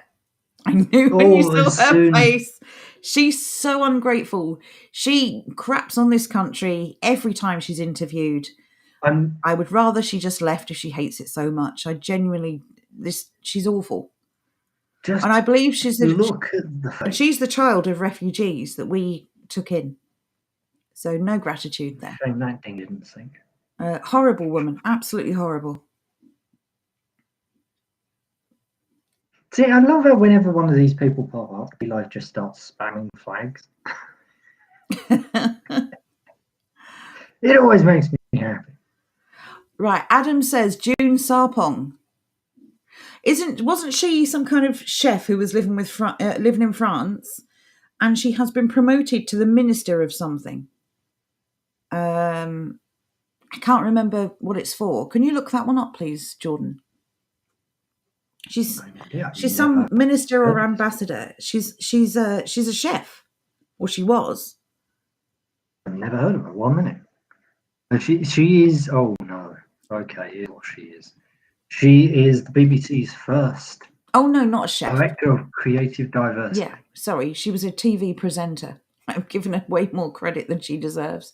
I knew when you saw her face. She's so ungrateful. She craps on this country every time she's interviewed. I would rather she just left if she hates it so much. I genuinely, she's awful. And I believe she's the child of refugees that we took in. So no gratitude there. Shame that thing didn't sink. Horrible woman. Absolutely horrible. See, I love it whenever one of these people pop up, he like just starts spamming flags. It always makes me happy. Right, Adam says June Sarpong. Wasn't she some kind of chef who was living in France, and she has been promoted to the minister of something? I can't remember what it's for. Can you look that one up, please, Jordan? She's some minister or ambassador. She's a chef, or she was. I've never heard of her. 1 minute. She is. Oh no. Okay, here's what she is. She is the BBC's first. Oh no, not a chef. Director of Creative Diversity. Yeah, sorry, she was a TV presenter. I've given her way more credit than she deserves.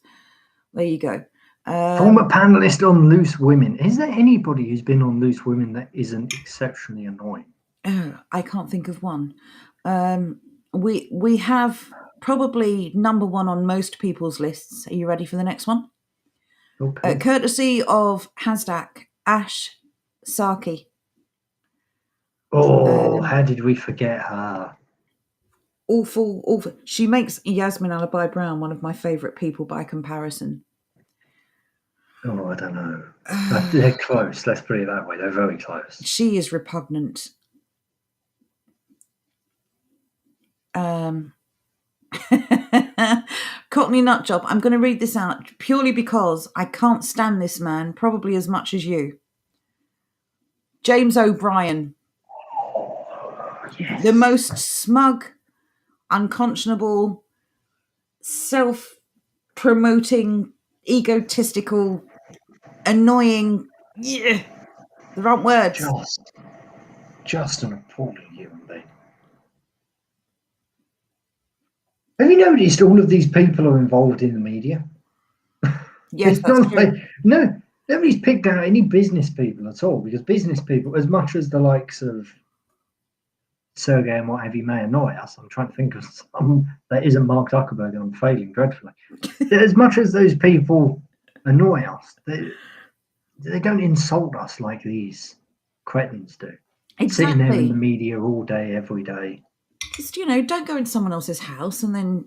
There you go. Former panelist on Loose Women. Is there anybody who's been on Loose Women that isn't exceptionally annoying? I can't think of one. We have probably number one on most people's lists. Are you ready for the next one? Okay. Courtesy of Hasdak, Ash Saki. How did we forget her? Awful. She makes Yasmin Alibi Brown one of my favourite people by comparison. Oh, I don't know. They're close. Let's put it that way. They're very close. She is repugnant. Cockney Nutjob. I'm going to read this out purely because I can't stand this man, probably as much as you. James O'Brien. Yes. The most smug, unconscionable, self-promoting, egotistical, annoying. Yeah, the wrong words. Just an appalling human being. Have you noticed all of these people are involved in the media? Yes, It's that's not true. like nobody's picked out any business people at all, because business people, as much as the likes of Sergey and what have you may annoy us, I'm trying to think of some that isn't Mark Zuckerberg, and I'm failing dreadfully. As much as those people annoy us, they don't insult us like these cretins do. Sitting there in the Exactly. media all day, every day. Just, don't go in someone else's house and then,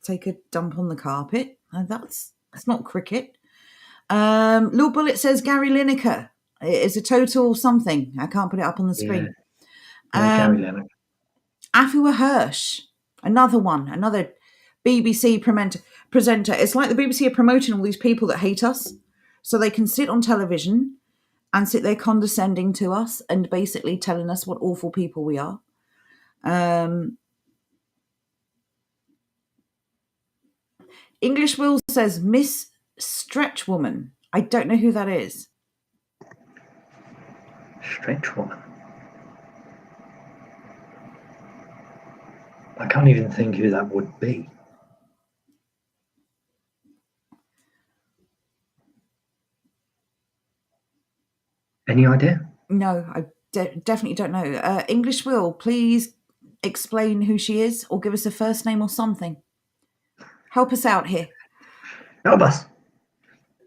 take a dump on the carpet. That's not cricket. Lord Bullet says Gary Lineker is a total something. I can't put it up on the screen. Gary Lineker. Afua Hirsch, another BBC presenter. It's like the BBC are promoting all these people that hate us so they can sit on television and sit there condescending to us and basically telling us what awful people we are. English Will says Miss Stretch Woman. I don't know who that is. Stretch Woman. I can't even think who that would be. Any idea? No, I definitely don't know. English Will, please explain who she is or give us a first name or something. Help us out here. Help us.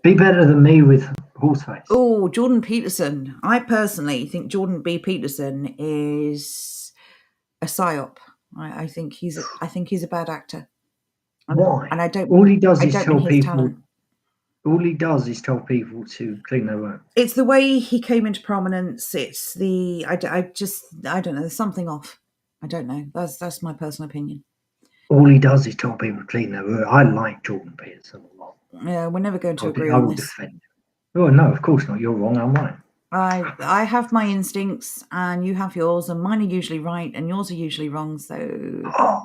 Be better than me with horseface. Oh, Jordan Peterson. I personally think Jordan B. Peterson is a psyop. I think he's a bad actor. Why? And I don't. All he does I is don't tell mean his people. talent. All he does is tell people to clean their room. It's the way he came into prominence. It's the I don't know. There's something off. I don't know. That's my personal opinion. All he does is tell people to clean their room. I like Jordan Peterson a lot. Yeah, we're never going to agree I on will this. defend him. Oh no, of course not. You're wrong. I'm right. I have my instincts, and you have yours, and mine are usually right, and yours are usually wrong. So, Oh,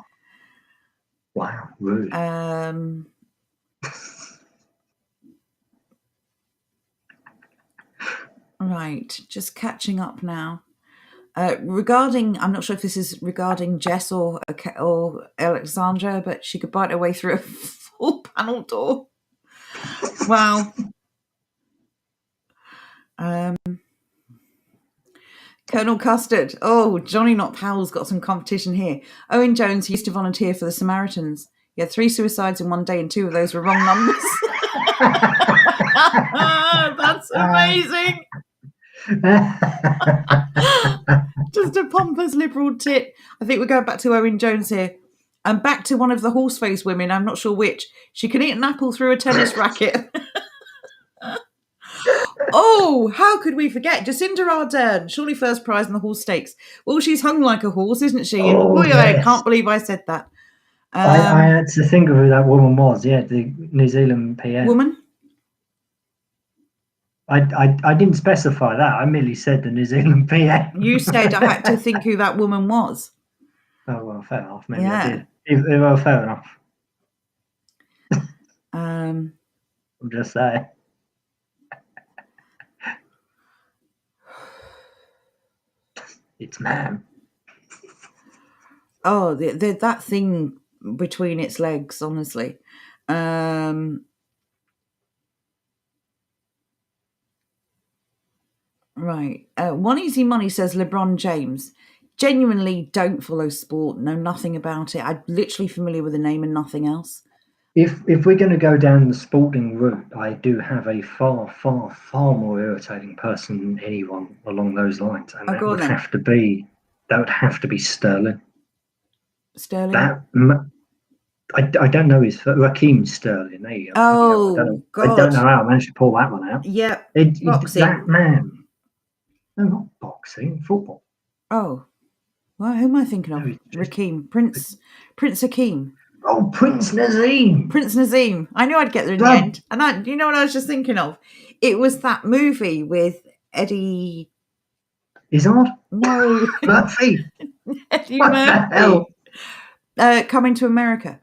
wow, rude. Right, just catching up now. Regarding, I'm not sure if this is regarding Jess or Alexandra, but she could bite her way through a full panel door. Wow. Colonel Custard. Oh, Johnny Not Powell's got some competition here. Owen Jones used to volunteer for the Samaritans. He had 3 suicides in one day, and 2 of those were wrong numbers. That's amazing. Just a pompous liberal tit. I think we're going back to Owen Jones here. And back to one of the horseface women, I'm not sure which. She can eat an apple through a tennis racket. Oh, how could we forget? Jacinda Ardern, surely first prize in the horse stakes. Well, she's hung like a horse, isn't she? And Oh, boy, yes. I can't believe I said that. I had to think of who that woman was. Yeah, the New Zealand PM. Woman? I didn't specify that. I merely said the New Zealand PM. You said I had to think who that woman was. Oh, well, fair enough. Maybe Yeah. I did. Well, fair enough. Um, I'm just saying. It's ma'am. Oh, that thing between its legs, honestly. Right. One Easy Money says LeBron James. genuinely don't follow sport, know nothing about it. I'm literally familiar with the name and nothing else. If we're going to go down the sporting route, I do have a far, far, far more irritating person than anyone along those lines, and that would have to be Sterling. Sterling? I don't know his Raheem Sterling. There you go. Oh, God. I don't know how I managed to pull that one out. Yeah, boxing. That man. No, not boxing. Football. Oh, well, who am I thinking of? Raheem. Prince Hakeem. Oh, Prince Nazim. Prince Nazim. I knew I'd get there in the end. And you know what I was just thinking of? It was that movie with Eddie Izzard? No. Murphy. Eddie What Murphy. the hell? Coming to America.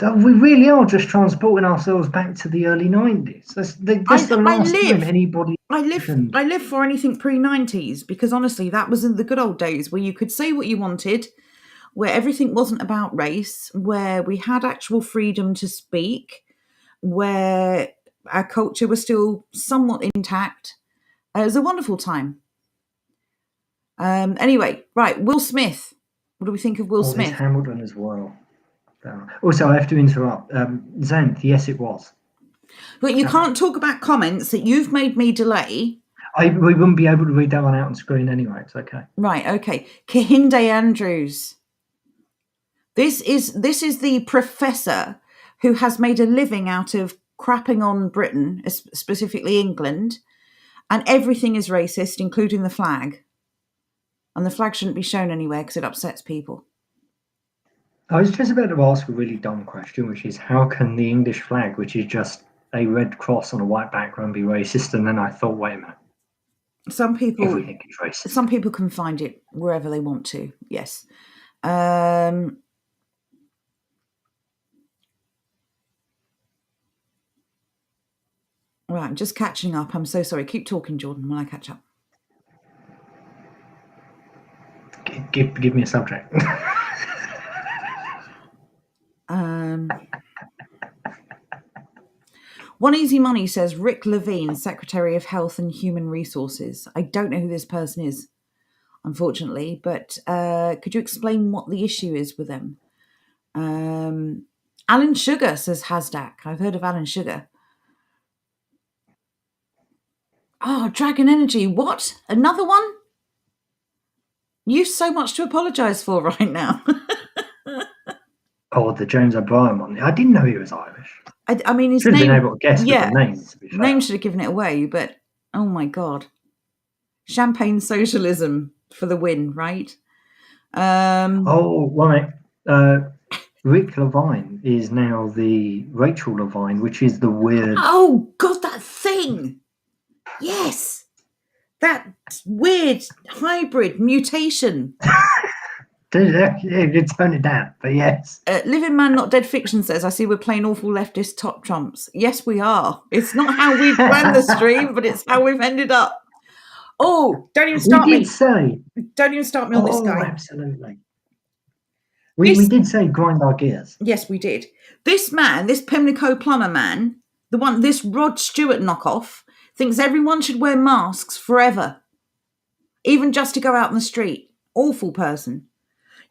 We really are just transporting ourselves back to the early 90s. That's the last time anybody... I live for anything pre-90s, because honestly, that was in the good old days where you could say what you wanted, where everything wasn't about race, where we had actual freedom to speak, where our culture was still somewhat intact. It was a wonderful time. Anyway, right, Will Smith. What do we think of Will Smith? There's Hamilton as well. Also, I have to interrupt. Xanth, yes, it was. But you can't talk about comments that you've made me delay. We wouldn't be able to read that one out on screen anyway. It's okay. Right, okay. Kehinde Andrews. This is the professor who has made a living out of crapping on Britain, specifically England, and everything is racist, including the flag. And the flag shouldn't be shown anywhere because it upsets people. I was just about to ask a really dumb question, which is how can the English flag, which is just a red cross on a white background, be racist? And then I thought, wait a minute. Everything is racist. Some people can find it wherever they want to. Yes. Right, I'm just catching up. I'm so sorry. Keep talking, Jordan, while I catch up. Give me a subject. One Easy Money says Rick Levine, Secretary of Health and Human Resources. I don't know who this person is, unfortunately, but could you explain what the issue is with them? Alan Sugar says Hasdak. I've heard of Alan Sugar. Oh, Dragon Energy. What? Another one? You've so much to apologise for right now. Oh, the James O'Brien one. I didn't know he was Irish. I mean, his should have name... been able to guess the name, to be fair. Name should have given it away, but oh my God. Champagne socialism for the win, right? Rick Levine is now the Rachel Levine, which is the weird... Oh, God, that thing! Yes! That weird hybrid mutation. You tone it down, but yes. Living Man Not Dead Fiction says, I see we're playing awful leftist top trumps. Yes, we are. It's not how we planned the stream, but it's how we've ended up. Oh, don't even start me. Don't even start me on this guy. Absolutely. We did say grind our gears. Yes, we did. This man, this Pimlico plumber man, this Rod Stewart knockoff, thinks everyone should wear masks forever, even just to go out in the street. Awful person.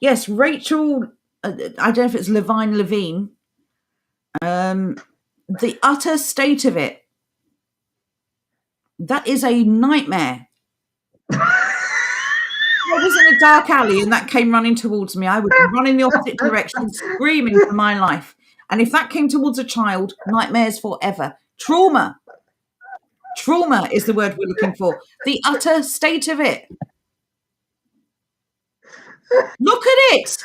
Yes, Rachel, I don't know if it's Levine, the utter state of it. That is a nightmare. I was in a dark alley and that came running towards me. I would run in the opposite direction, screaming for my life. And if that came towards a child, nightmares forever. Trauma. Trauma is the word we're looking for. The utter state of it. Look at it.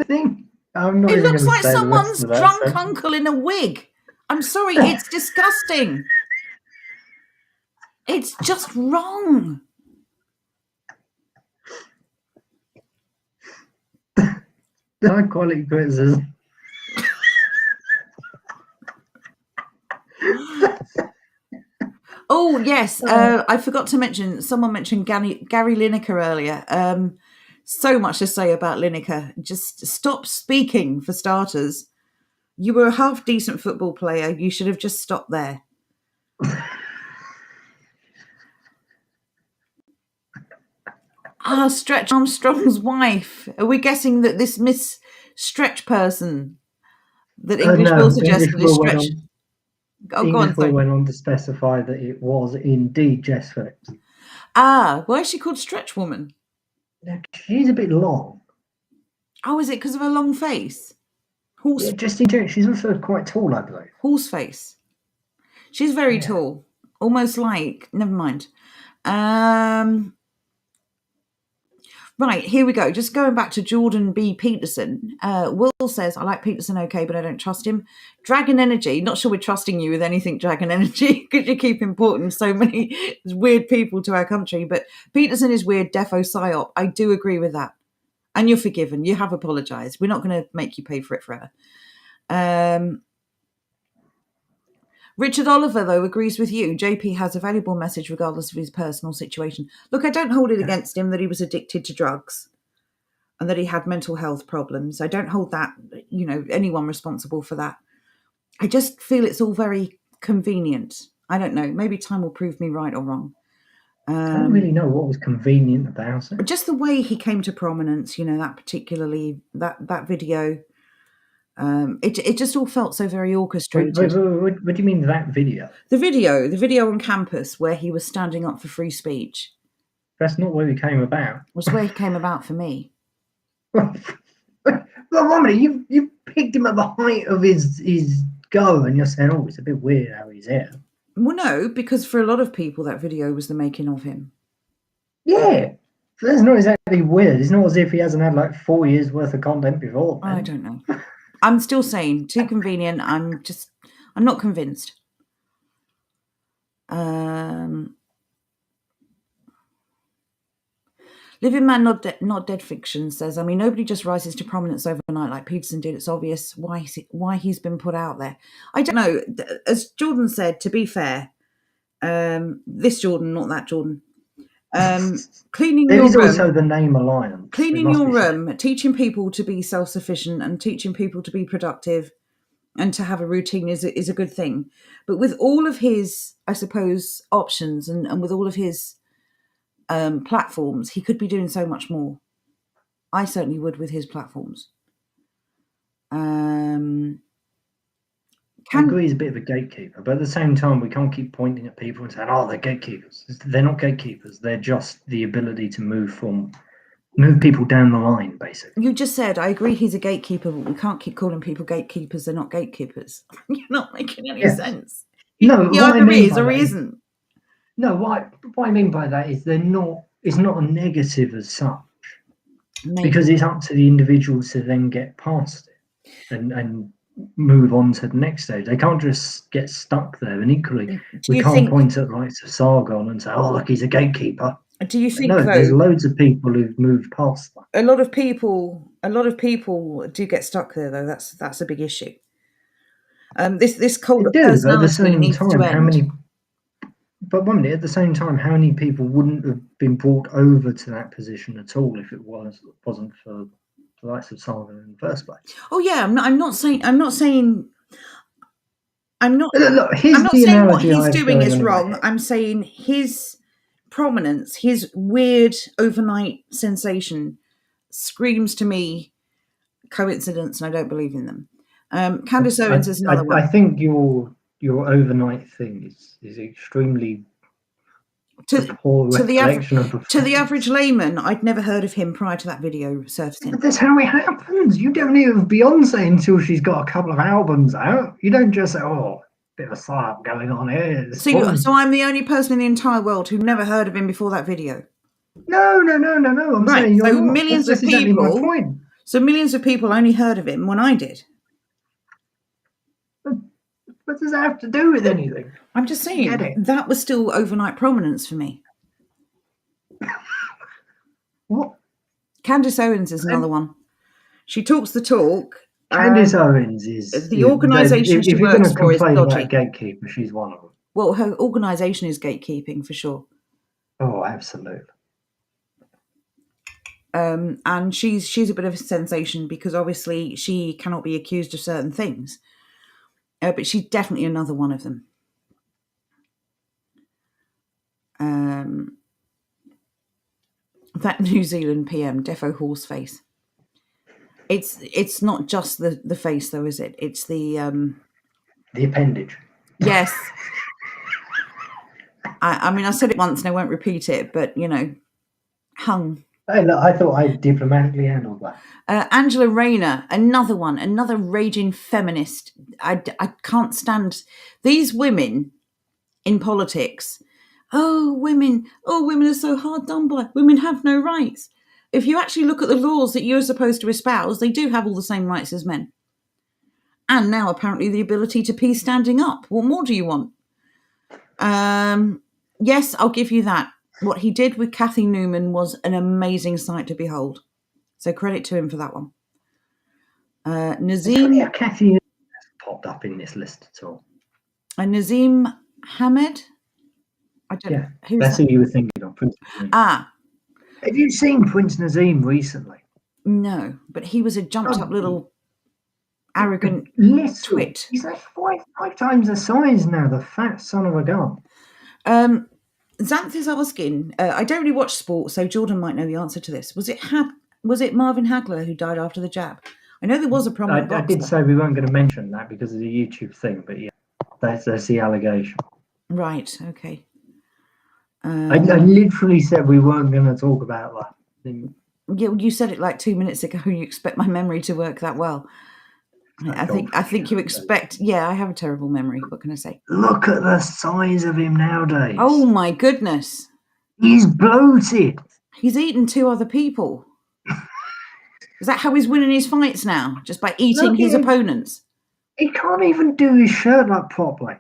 It looks like someone's drunk uncle in a wig. I'm sorry, it's disgusting. It's just wrong. High quality criticism. Oh, yes. I forgot to mention, someone mentioned Gary Lineker earlier. So much to say about Lineker. Just stop speaking, for starters. You were a half-decent football player. You should have just stopped there. Stretch Armstrong's wife. Are we guessing that this Miss Stretch person that English Will No, English suggested is Will went Stretch? on. Oh, go on, English Will sorry. went on to specify that it was indeed Jess Phillips. Why is she called Stretch Woman? Now, she's a bit long. Oh, is it because of her long face? Yeah, just in general, she's also quite tall, I believe. Horse face. She's very Yeah. tall. Almost like, never mind. Right, here we go. Just going back to Jordan B. Peterson. Will says, I like Peterson okay, but I don't trust him. Dragon Energy. Not sure we're trusting you with anything, Dragon Energy, because you keep importing so many weird people to our country. But Peterson is weird, defo psyop. I do agree with that. And you're forgiven. You have apologised. We're not going to make you pay for it forever. Richard Oliver, though, agrees with you. JP has a valuable message regardless of his personal situation. Look, I don't hold it against him that he was addicted to drugs and that he had mental health problems. I don't hold that, anyone responsible for that. I just feel it's all very convenient. I don't know. Maybe time will prove me right or wrong. I don't really know what was convenient about it. Just the way he came to prominence, that particularly, that video. It just all felt so very orchestrated. What do you mean that video? The video on campus where he was standing up for free speech. That's not where it came about. Was where he came about for me. Well, Romney, you picked him at the height of his go, and you're saying, "Oh, it's a bit weird how he's here." Well, no, because for a lot of people, that video was the making of him. Yeah, so that's not exactly weird. It's not as if he hasn't had like 4 years worth of content before then. I don't know. I'm still saying too convenient. I'm not convinced. Living Man Not Dead Fiction says, I mean, nobody just rises to prominence overnight like Peterson did. It's obvious why he's been put out there. I don't know. As Jordan said, to be fair, this Jordan, not that Jordan. Cleaning there your is room, also the name alliance. cleaning your room, teaching people to be self-sufficient and teaching people to be productive and to have a routine is a good thing. But with all of his, I suppose, options and with all of his platforms, he could be doing so much more. I certainly would with his platforms. I agree he's a bit of a gatekeeper, but at the same time, we can't keep pointing at people and saying, "Oh, they're gatekeepers." They're not gatekeepers. They're just the ability to move people down the line, basically. You just said, I agree he's a gatekeeper, but we can't keep calling people gatekeepers. They're not gatekeepers. You're not making any sense. No, he either is or he isn't. No, what I mean by that is it's not a negative as such. Maybe. Because it's up to the individuals to then get past it and move on to the next stage. They can't just get stuck there. And equally, we can't point at like Sargon and say, "Oh, look, he's a gatekeeper." Do you think? No, there's loads of people who've moved past that. A lot of people do get stuck there, though. That's a big issue. This cult of personality needs to end. At the same time, how many people wouldn't have been brought over to that position at all if it wasn't for the likes of Sargon in the first place? Oh yeah, I'm not saying what he's doing is wrong. I'm saying his prominence, his weird overnight sensation, screams to me coincidence, and I don't believe in them. Candace Owens is another one. I think your overnight thing is extremely to the average layman. I'd never heard of him prior to that video surfacing. But that's how it happens. You don't hear of Beyonce until she's got a couple of albums out. You don't just say, "Oh, bit of a psyop going on here." So I'm the only person in the entire world who never heard of him before that video. No. I'm saying you're not. Millions of people. Exactly my point. So millions of people only heard of him when I did. What does that have to do with anything? I'm just saying that was still overnight prominence for me. What? Candace Owens is another one. She talks the talk. Candace Owens is the organisation she works for is dodgy. Gatekeeper, she's one of them. Well, her organisation is gatekeeping for sure. Oh, absolutely. And she's a bit of a sensation because obviously she cannot be accused of certain things. But she's definitely another one of them. That New Zealand PM, defo horse face. It's not just the face though, is it? It's the appendage. yes. I mean, I said it once and I won't repeat it, but hung. Hey, look, I thought I diplomatically handled that. Angela Rayner, another one, another raging feminist. I can't stand these women in politics. Oh, women are so hard done by. Women have no rights. If you actually look at the laws that you're supposed to espouse, they do have all the same rights as men. And now apparently the ability to pee standing up. What more do you want? Yes, I'll give you that. What he did with Kathy Newman was an amazing sight to behold. So credit to him for that one. Nazim Kathy popped up in this list at all. Nazim Hamed. I don't know. That's who you were thinking of. Prince Nazim. Have you seen Prince Nazim recently? No, but he was a jumped up little arrogant twit. He's like five times the size now, the fat son of a gun. Xanth is asking, I don't really watch sport, so Jordan might know the answer to this. Was it Marvin Hagler who died after the jab? I know there was a prominent I did say we weren't going to mention that because of the YouTube thing, but yeah, that's the allegation. Right, okay. I literally said we weren't going to talk about that. Yeah, you said it like 2 minutes ago. You expect my memory to work that well. I think you expect. Yeah, I have a terrible memory. What can I say? Look at the size of him nowadays. Oh my goodness, he's bloated. He's eaten 2 other people. Is that how he's winning his fights now? Just by eating his opponents? He can't even do his shirt up properly.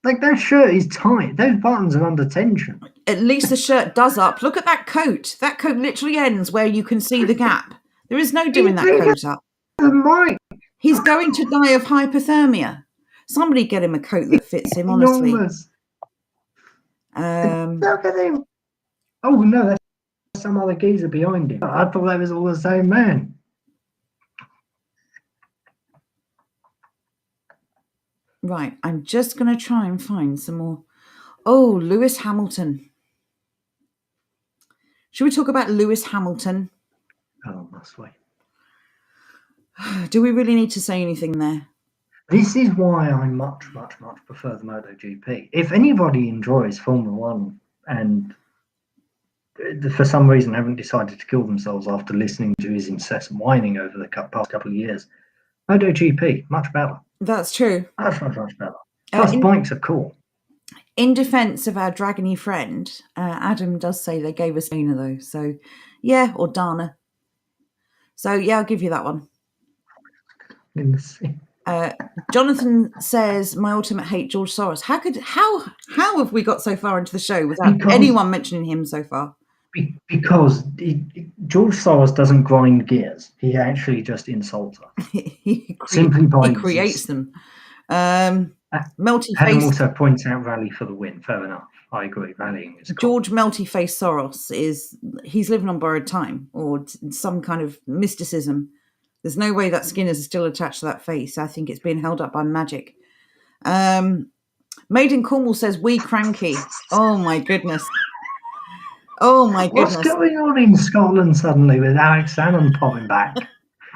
Like, that shirt is tight. Those buttons are under tension. At least the shirt does up. Look at that coat. That coat literally ends where you can see the gap. There is no doing that coat up. He's going to die of hypothermia. Somebody get him a coat that fits him, honestly. Look at him. Oh, no, that's some other geezer behind him. I thought that was all the same man. Right, I'm just going to try and find some more. Oh, Lewis Hamilton. Should we talk about Lewis Hamilton? Oh, must we? Do we really need to say anything there? This is why I much prefer the MotoGP. If anybody enjoys Formula One and for some reason haven't decided to kill themselves after listening to his incessant whining over the past couple of years, MotoGP, much better. That's true. Much better. Plus, bikes are cool. In defence of our dragony friend, Adam does say they gave us Dana though. So, yeah, or Dana. So, yeah, I'll give you that one. In the sea. Jonathan says, "My ultimate hate, George Soros." How have we got so far into the show without anyone mentioning him so far? Because George Soros doesn't grind gears; he actually just insults us. He creates them. Melty Adam face. also points out rally for the win. Fair enough. I agree. Rallying is cool. George Melty Face Soros he's living on borrowed time or some kind of mysticism. There's no way that skin is still attached to that face. I think it's being held up by magic. Made in Cornwall says, "We cranky." Oh my goodness. Oh my goodness. What's going on in Scotland suddenly with Alex Salmon popping back?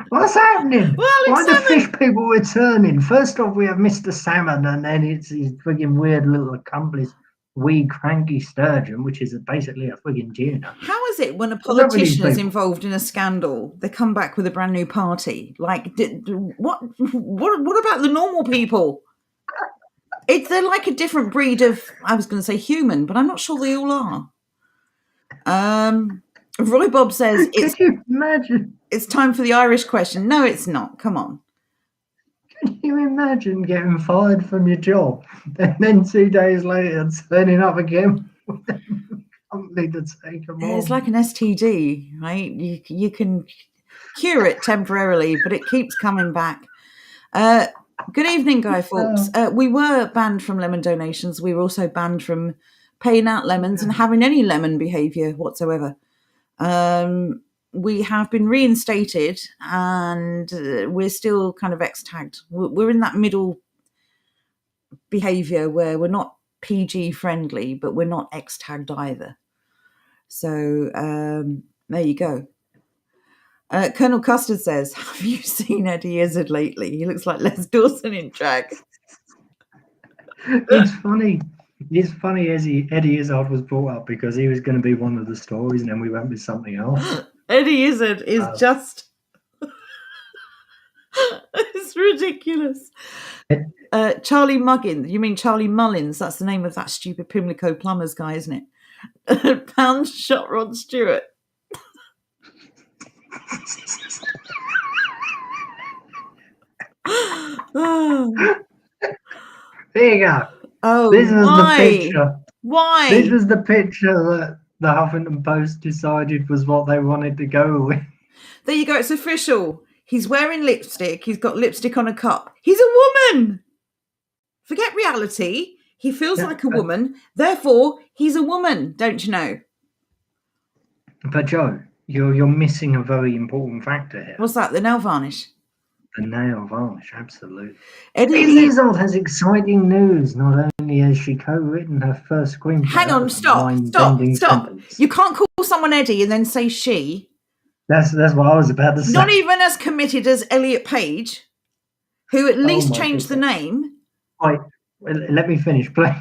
What's happening? Why are the fish people returning? First off, we have Mr. Salmon, and then it's his frigging weird little accomplice, wee cranky sturgeon, which is basically a frigging tuna. How is it when a politician is involved in a scandal, they come back with a brand new party? Like, what about the normal people? They're like a different breed of, I was going to say human, but I'm not sure they all are. Roy Bob says, Could you imagine? It's time for the Irish question. No, it's not. Come on. Can you imagine getting fired from your job and then 2 days later turning up again with a company to take them on? It's like an STD, right? You can cure it temporarily, but it keeps coming back. Good evening, Guy Fawkes. We were banned from lemon donations. We were also banned from paying out lemons and having any lemon behaviour whatsoever. We have been reinstated and we're still kind of X-tagged. We're in that middle behaviour where we're not PG friendly, but we're not X-tagged either. So There you go. Colonel Custard says, have you seen Eddie Izzard lately? He looks like Les Dawson in drag. It's funny. It's funny Eddie Izzard was brought up because he was going to be one of the stories, and then we went with something else. Eddie Izzard is just... it's ridiculous. Charlie Muggins. You mean Charlie Mullins? That's the name of that stupid Pimlico Plumbers guy, isn't it? Pound shot Rod Stewart. Oh. There you go. Oh, this was why? the picture. Why? This was the picture that the Huffington Post decided was what they wanted to go with. There you go. It's official. He's wearing lipstick. He's got lipstick on a cup. He's a woman. Forget reality. He feels like a woman. Therefore, he's a woman. Don't you know? But Joe, you're missing a very important factor here. What's that? The nail varnish. The nail varnish, absolutely. Eddie Izzard has exciting news. Not only has she co-written her first screenplay. Hang on, stop. You can't call someone Eddie and then say she. That's what I was about to say. Not even as committed as Elliot Page, who at least changed the name. Wait, let me finish, please.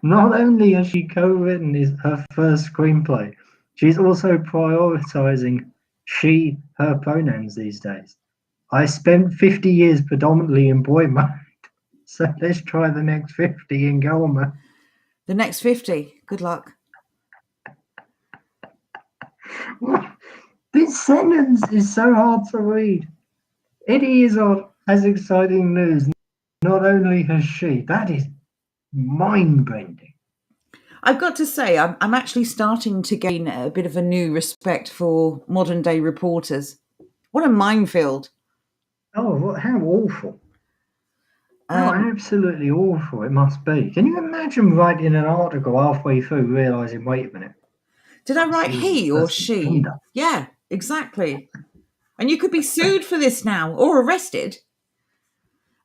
Not only has she co-written her first screenplay, she's also prioritizing she, her pronouns these days. I spent 50 years predominantly in boy mode, so let's try the next 50 in girl mode. The next 50. Good luck. This sentence is so hard to read. Eddie Izzard has exciting news. Not only has she, that is mind-bending. I've got to say, I'm actually starting to gain a bit of a new respect for modern-day reporters. What a minefield. Oh, how awful. How absolutely awful it must be. Can you imagine writing an article halfway through realising, wait a minute. Did I write he or she? Gender. Yeah, exactly. And you could be sued for this now or arrested.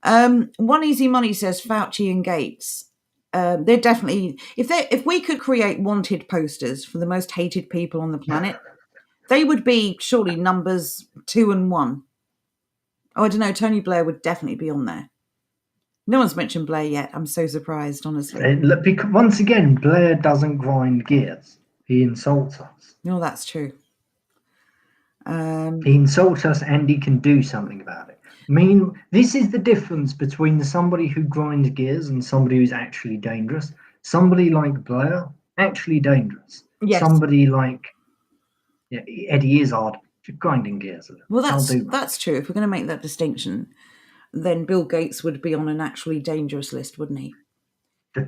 One Easy Money says Fauci and Gates. They're definitely, if we could create wanted posters for the most hated people on the planet, they would be surely numbers 2 and 1. Oh, I don't know. Tony Blair would definitely be on there. No one's mentioned Blair yet. I'm so surprised, honestly. Once again, Blair doesn't grind gears. He insults us. No, that's true. He insults us and he can do something about it. I mean, this is the difference between somebody who grinds gears and somebody who's actually dangerous. Somebody like Blair, actually dangerous. Yes. Somebody like Eddie Izzard, grinding gears. Well, that's true. If we're going to make that distinction, then Bill Gates would be on an actually dangerous list, wouldn't he?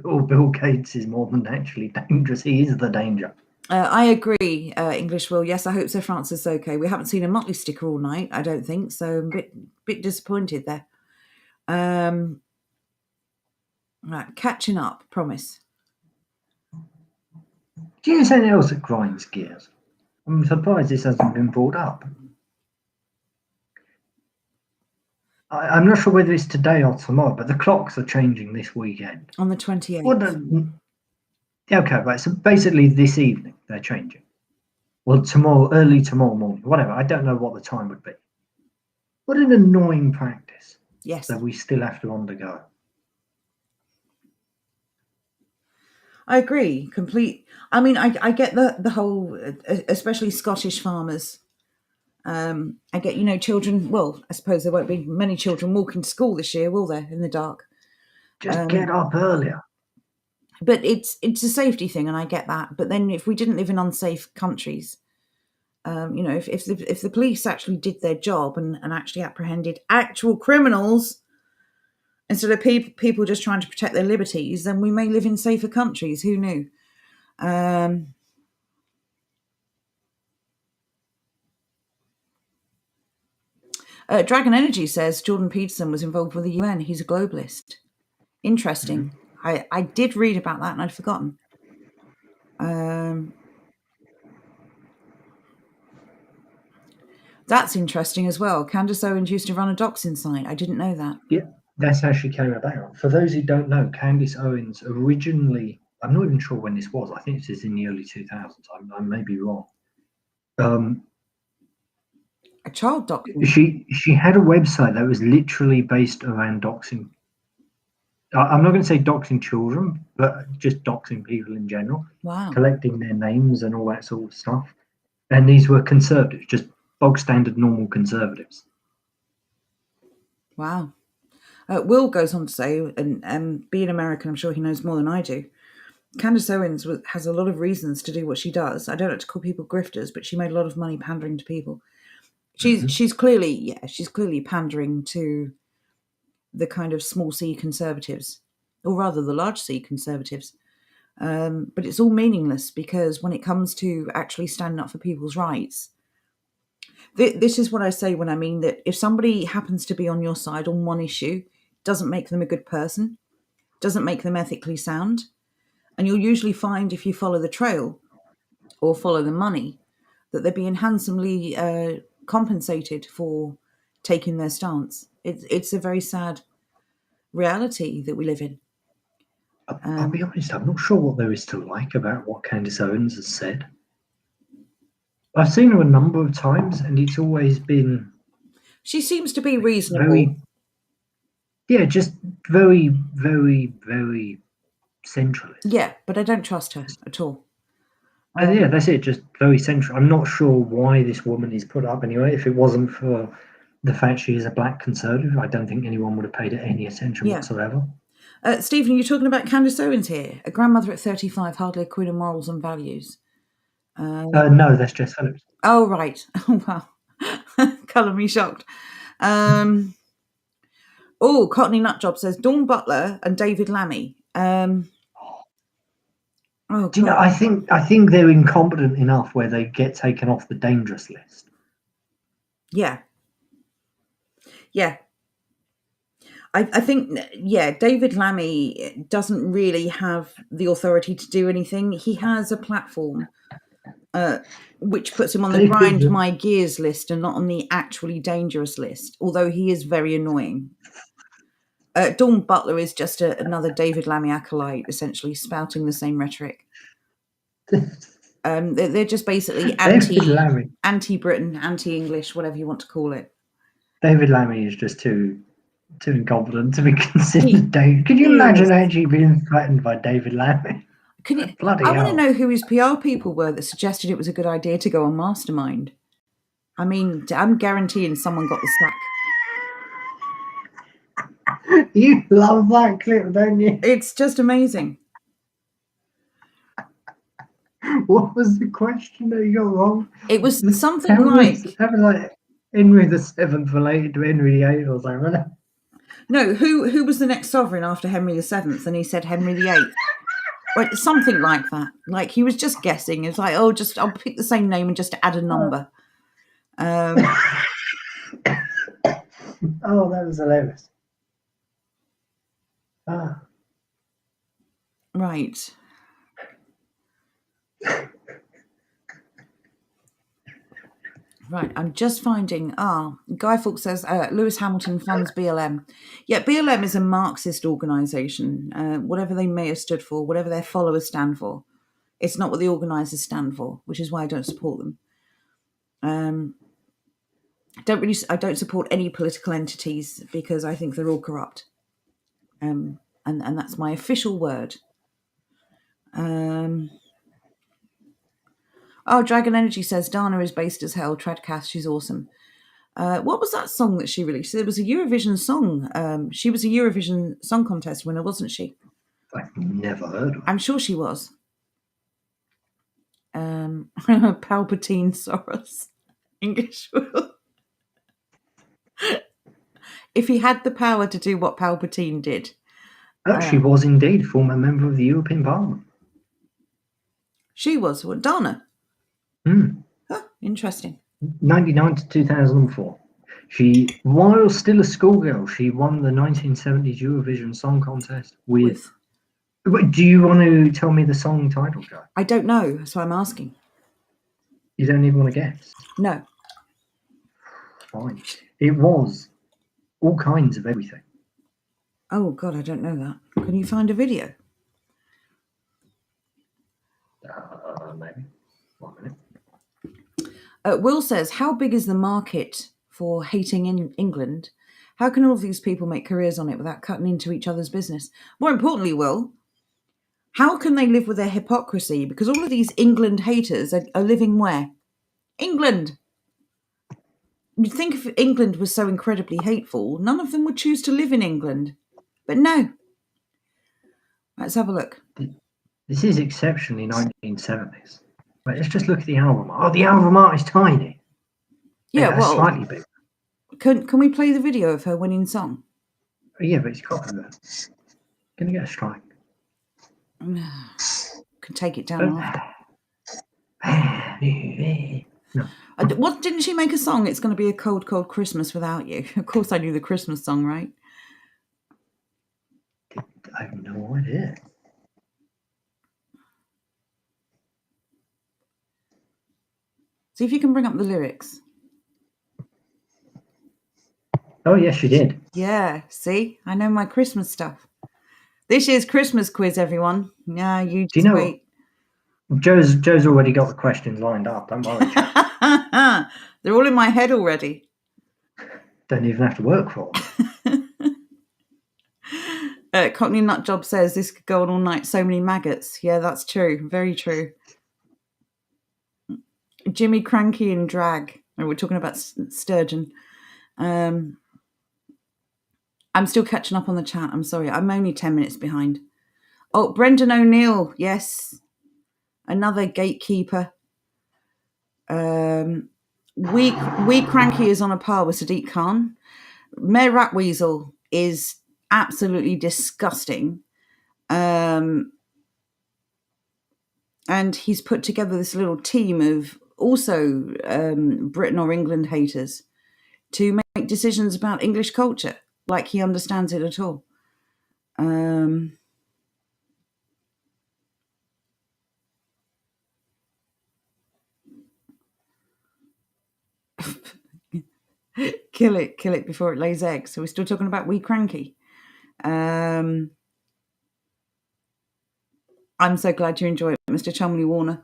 Oh, Bill Gates is more than actually dangerous. He is the danger. I agree, English Will. Yes, I hope so. Francis, okay. We haven't seen a Motley sticker all night, I don't think, so I'm a bit disappointed there. Right, catching up, promise. Do you know anything else that grinds gears? I'm surprised this hasn't been brought up. I'm not sure whether it's today or tomorrow, but the clocks are changing this weekend. On the 28th. Okay, right. So basically this evening they're changing. Well, early tomorrow morning, whatever. I don't know what the time would be. What an annoying practice. Yes. That we still have to undergo. I agree. I mean, I get the whole, especially Scottish farmers. I get, children. Well, I suppose there won't be many children walking to school this year, will there, in the dark? Just get up earlier. But it's a safety thing, and I get that. But then, if we didn't live in unsafe countries, if the police actually did their job and actually apprehended actual criminals instead of people just trying to protect their liberties, then we may live in safer countries. Who knew? Dragon Energy says Jordan Peterson was involved with the UN. He's a globalist. Interesting. I did read about that and I'd forgotten. That's interesting as well. Candace Owens used to run a doxing site. I didn't know that. Yeah, that's how she came about. For those who don't know, Candace Owens originally I'm not even sure when this was. I think this is in the early 2000s. I may be wrong. A child doxing. She had a website that was literally based around doxing. I'm not going to say doxing children, but just doxing people in general. Wow. Collecting their names and all that sort of stuff. And these were conservatives, just bog standard normal conservatives. Wow. Will goes on to say, and being American, I'm sure he knows more than I do. Candace Owens has a lot of reasons to do what she does. I don't like to call people grifters, but she made a lot of money pandering to people. She's clearly pandering to the kind of small C conservatives, or rather the large C conservatives. But it's all meaningless because when it comes to actually standing up for people's rights, this is what I say when I mean that if somebody happens to be on your side on one issue, doesn't make them a good person, doesn't make them ethically sound. And you'll usually find if you follow the trail or follow the money that they're being handsomely compensated for taking their stance. It's a very sad reality that we live in. I'll be honest, I'm not sure what there is to like about what Candace Owens has said. I've seen her a number of times, and it's always been... She seems to be reasonable. Just very, very, very centralist. Yeah, but I don't trust her at all. Yeah, that's it, just very central. I'm not sure why this woman is put up anyway. If it wasn't for the fact she is a black conservative, I don't think anyone would have paid it any attention whatsoever. Stephen, you're talking about Candace Owens here, a grandmother at 35, hardly a queen of morals and values. No, that's Jess Phillips. Oh, right. Oh, wow. Colour me shocked. Courtney Nutjob says Dawn Butler and David Lammy. Do you know, I think they're incompetent enough where they get taken off the dangerous list. Yeah. I think, David Lammy doesn't really have the authority to do anything. He has a platform which puts him on the grind my gears list and not on the actually dangerous list, although he is very annoying. Dawn Butler is just another David Lammy acolyte, essentially spouting the same rhetoric. They're just basically anti-Britain, anti-English, whatever you want to call it. David Lammy is just too incompetent to be considered. Could you imagine actually being threatened by David Lammy? I want to know who his PR people were that suggested it was a good idea to go on Mastermind. I mean, I'm guaranteeing someone got the sack. You love that clip, don't you? It's just amazing. What was the question that you got wrong? It was something like... That was like Henry VII related to Henry VIII or something, wasn't it? No, who was the next sovereign after Henry VII? And he said Henry VIII. Right, something like that. Like he was just guessing. It was like, I'll pick the same name and just add a number. Oh, that was hilarious. Right. Right, I'm just finding, Guy Fawkes says, Lewis Hamilton funds BLM. Yeah, BLM is a Marxist organisation, whatever they may have stood for, whatever their followers stand for. It's not what the organisers stand for, which is why I don't support them. I don't support any political entities because I think they're all corrupt. And that's my official word. Dragon Energy says Dana is based as hell. Tradcast, she's awesome. What was that song that she released? It was a Eurovision song. She was a Eurovision Song Contest winner, wasn't she? I've never heard of her. I'm sure she was. Palpatine Soros. English will. If he had the power to do what Palpatine did. She was indeed former member of the European Parliament. She was. What, Dana? Interesting. 1999 to 2004. She, while still a schoolgirl, she won the 1970s Eurovision Song Contest with... Do you want to tell me the song title, Joe? I don't know, so I'm asking. You don't even want to guess? No. Fine. It was All Kinds of Everything. Oh, God, I don't know that. Can you find a video? time, maybe. 1 minute. Will says, how big is the market for hating in England? How can all of these people make careers on it without cutting into each other's business? More importantly, Will, how can they live with their hypocrisy? Because all of these England haters are living where? England. You'd think if England was so incredibly hateful, none of them would choose to live in England. But no. Let's have a look. This is exceptionally 1970s. But let's just look at the album. Oh, the album art is tiny. Yeah, That's well, slightly big. can we play the video of her winning song? Oh, yeah, but it's copyright. Gonna get a strike. Can take it down after. No. What, didn't she make a song? It's going to be a cold, cold Christmas without you. Of course, I knew the Christmas song, right? I have no idea. See if you can bring up the lyrics. Oh, yes, she did. Yeah, see? I know my Christmas stuff. This year's Christmas quiz, everyone. Yeah, you just wait. Joe's already got the questions lined up. Don't worry, chap. They're all in my head already. Don't even have to work for them. Cockney Nutjob says this could go on all night. So many maggots. Yeah, that's true. Very true. Jimmy Cranky and Drag. Oh, we're talking about sturgeon. I'm still catching up on the chat. I'm sorry. I'm only 10 minutes behind. Oh, Brendan O'Neill. Yes. Another gatekeeper. We Cranky is on a par with Sadiq Khan. Mayor Ratweasel is absolutely disgusting. And he's put together this little team of also Britain or England haters to make decisions about English culture, like he understands it at all. Kill it before it lays eggs. So we're still talking about We Cranky. I'm so glad you enjoy it, Mr. Chumley Warner.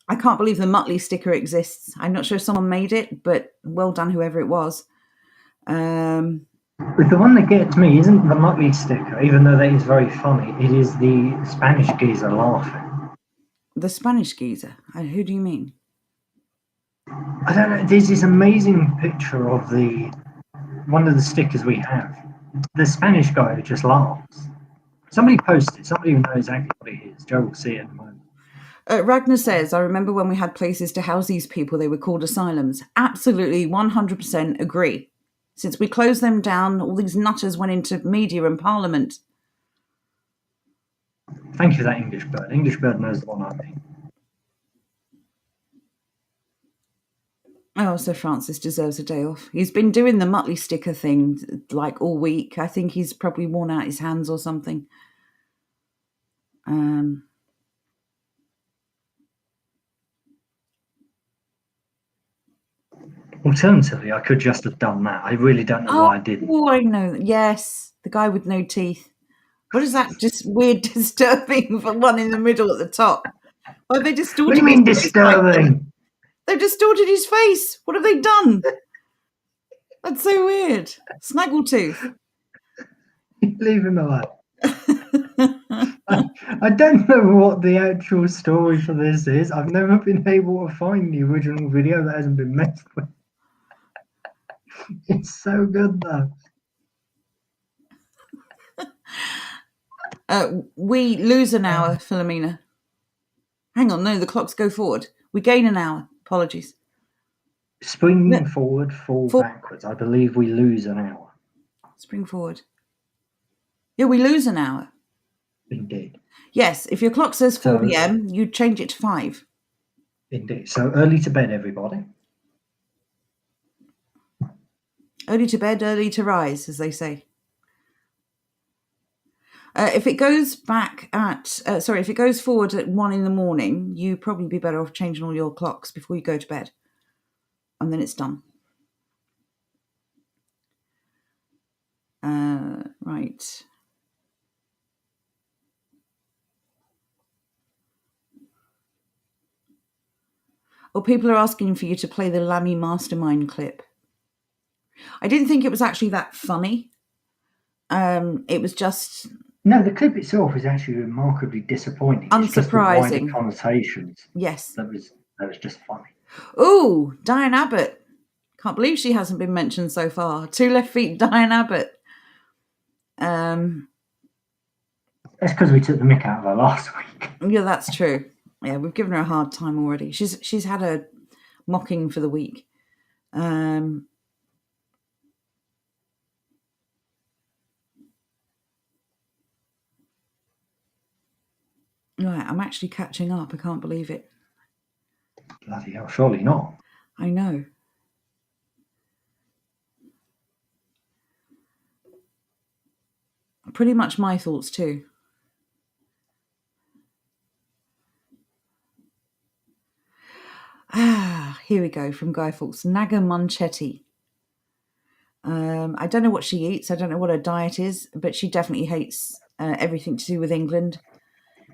I can't believe the Muttley sticker exists. I'm not sure if someone made it, but well done, whoever it was. But the one that gets me isn't the Muttley sticker, even though that is very funny. It is the Spanish geezer laughing. The Spanish geezer? Who do you mean? I don't know. There's this amazing picture of one of the stickers we have. The Spanish guy who just laughs. Somebody posted. Somebody who knows exactly what it is. Joe will see it in a moment. Ragnar says, I remember when we had places to house these people, they were called asylums. Absolutely, 100% agree. Since we closed them down, all these nutters went into media and parliament. Thank you for that, English Bird. English Bird knows the one I mean. Oh, Sir Francis deserves a day off. He's been doing the Muttley sticker thing like all week. I think he's probably worn out his hands or something. Alternatively, I could just have done that. I really don't know why I didn't. Oh, I know. Yes, the guy with no teeth. What is that? Just weird, disturbing for one in the middle at the top. Why have they distorted? What do you mean disturbing? They've distorted his face. What have they done? That's so weird. Snaggletooth. Leave him alone. I don't know what the actual story for this is. I've never been able to find the original video that hasn't been messed with. It's so good though. We lose an hour, Philomena. Hang on, no, the clocks go forward. We gain an hour. Apologies. Spring forward, fall backwards. I believe we lose an hour. Spring forward. Yeah, we lose an hour. Indeed. Yes, if your clock says 4 p.m., you'd change it to 5. Indeed. So early to bed, everybody. Early to bed, early to rise, as they say. If it goes if it goes forward at 1 in the morning, you'd probably be better off changing all your clocks before you go to bed. And then it's done. Right. Well, people are asking for you to play the Lammy Mastermind clip. I didn't think it was actually that funny. It was just... No, the clip itself is actually remarkably disappointing. It's just the wider unsurprising. connotations. Yes. That was just funny. Ooh, Diane Abbott. Can't believe she hasn't been mentioned so far. 2 Left Feet, Diane Abbott. That's because we took the mick out of her last week. Yeah, that's true. Yeah, we've given her a hard time already. She's had a mocking for the week. Right, I'm actually catching up. I can't believe it. Bloody hell, surely not. I know. Pretty much my thoughts too. Here we go from Guy Fawkes. Naga Monchetti. I don't know what she eats. I don't know what her diet is, but she definitely hates everything to do with England.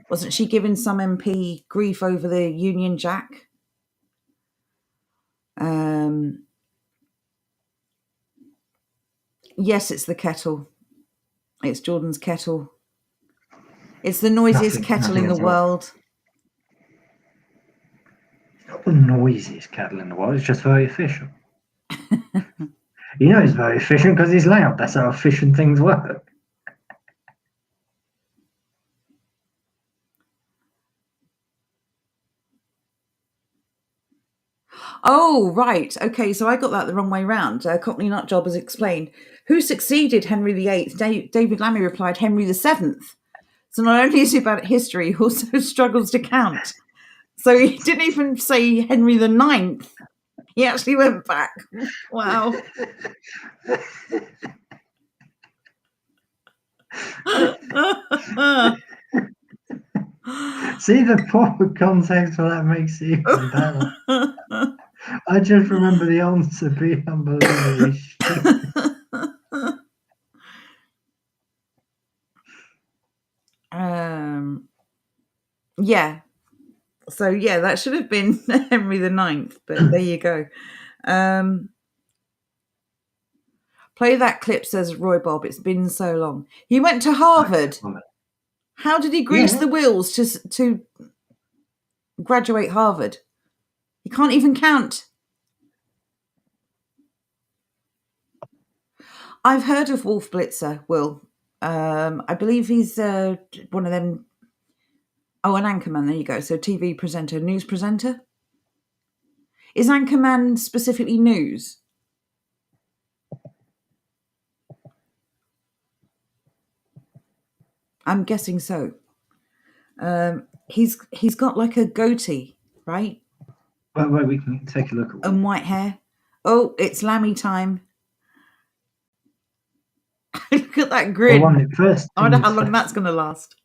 Wasn't she giving some MP grief over the Union Jack? Yes, it's the kettle. It's Jordan's kettle. It's the noisiest kettle in the world. It's not the noisiest kettle in the world. It's just very efficient. You know it's very efficient because it's loud. That's how efficient things work. Oh, right. Okay, so I got that the wrong way round. Cockney Nutjob has explained. Who succeeded Henry VIII? David Lammy replied, Henry VII. So not only is he bad at history, he also struggles to count. So he didn't even say Henry IX. He actually went back. Wow. See, the proper context for that makes it even better. I just remember the answer being unbelievably stupid. Yeah. So yeah, that should have been Henry IX, but there you go. Play that clip, says Roy Bob. It's been so long. He went to Harvard. How did he grease the wheels to graduate Harvard? He can't even count. I've heard of Wolf Blitzer, Will. I believe he's one of them. Oh, an anchorman. There you go. So TV presenter, news presenter. Is anchorman specifically news? I'm guessing so. He's got like a goatee, right? Wait, we can take a look at and white hair. Oh, it's Lammy time. Look at that grin. I wonder how long that's going to last.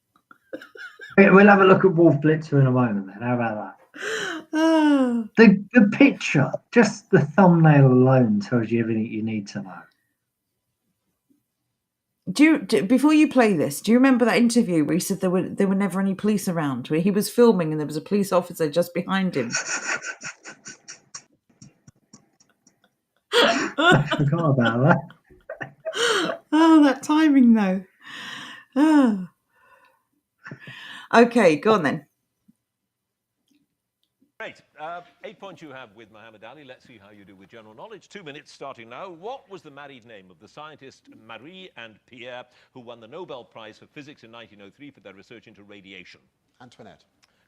We'll have a look at Wolf Blitzer in a moment then. How about that? The picture, just the thumbnail alone tells you everything you need to know. Before you play this, do you remember that interview where he said there were never any police around, where he was filming and there was a police officer just behind him? I forgot about that. Oh, that timing though. Oh. Okay, go on then. Great. 8 points you have with Muhammad Ali. Let's see how you do with general knowledge. 2 minutes starting now. What was the married name of the scientists Marie and Pierre who won the Nobel Prize for Physics in 1903 for their research into radiation? Antoinette.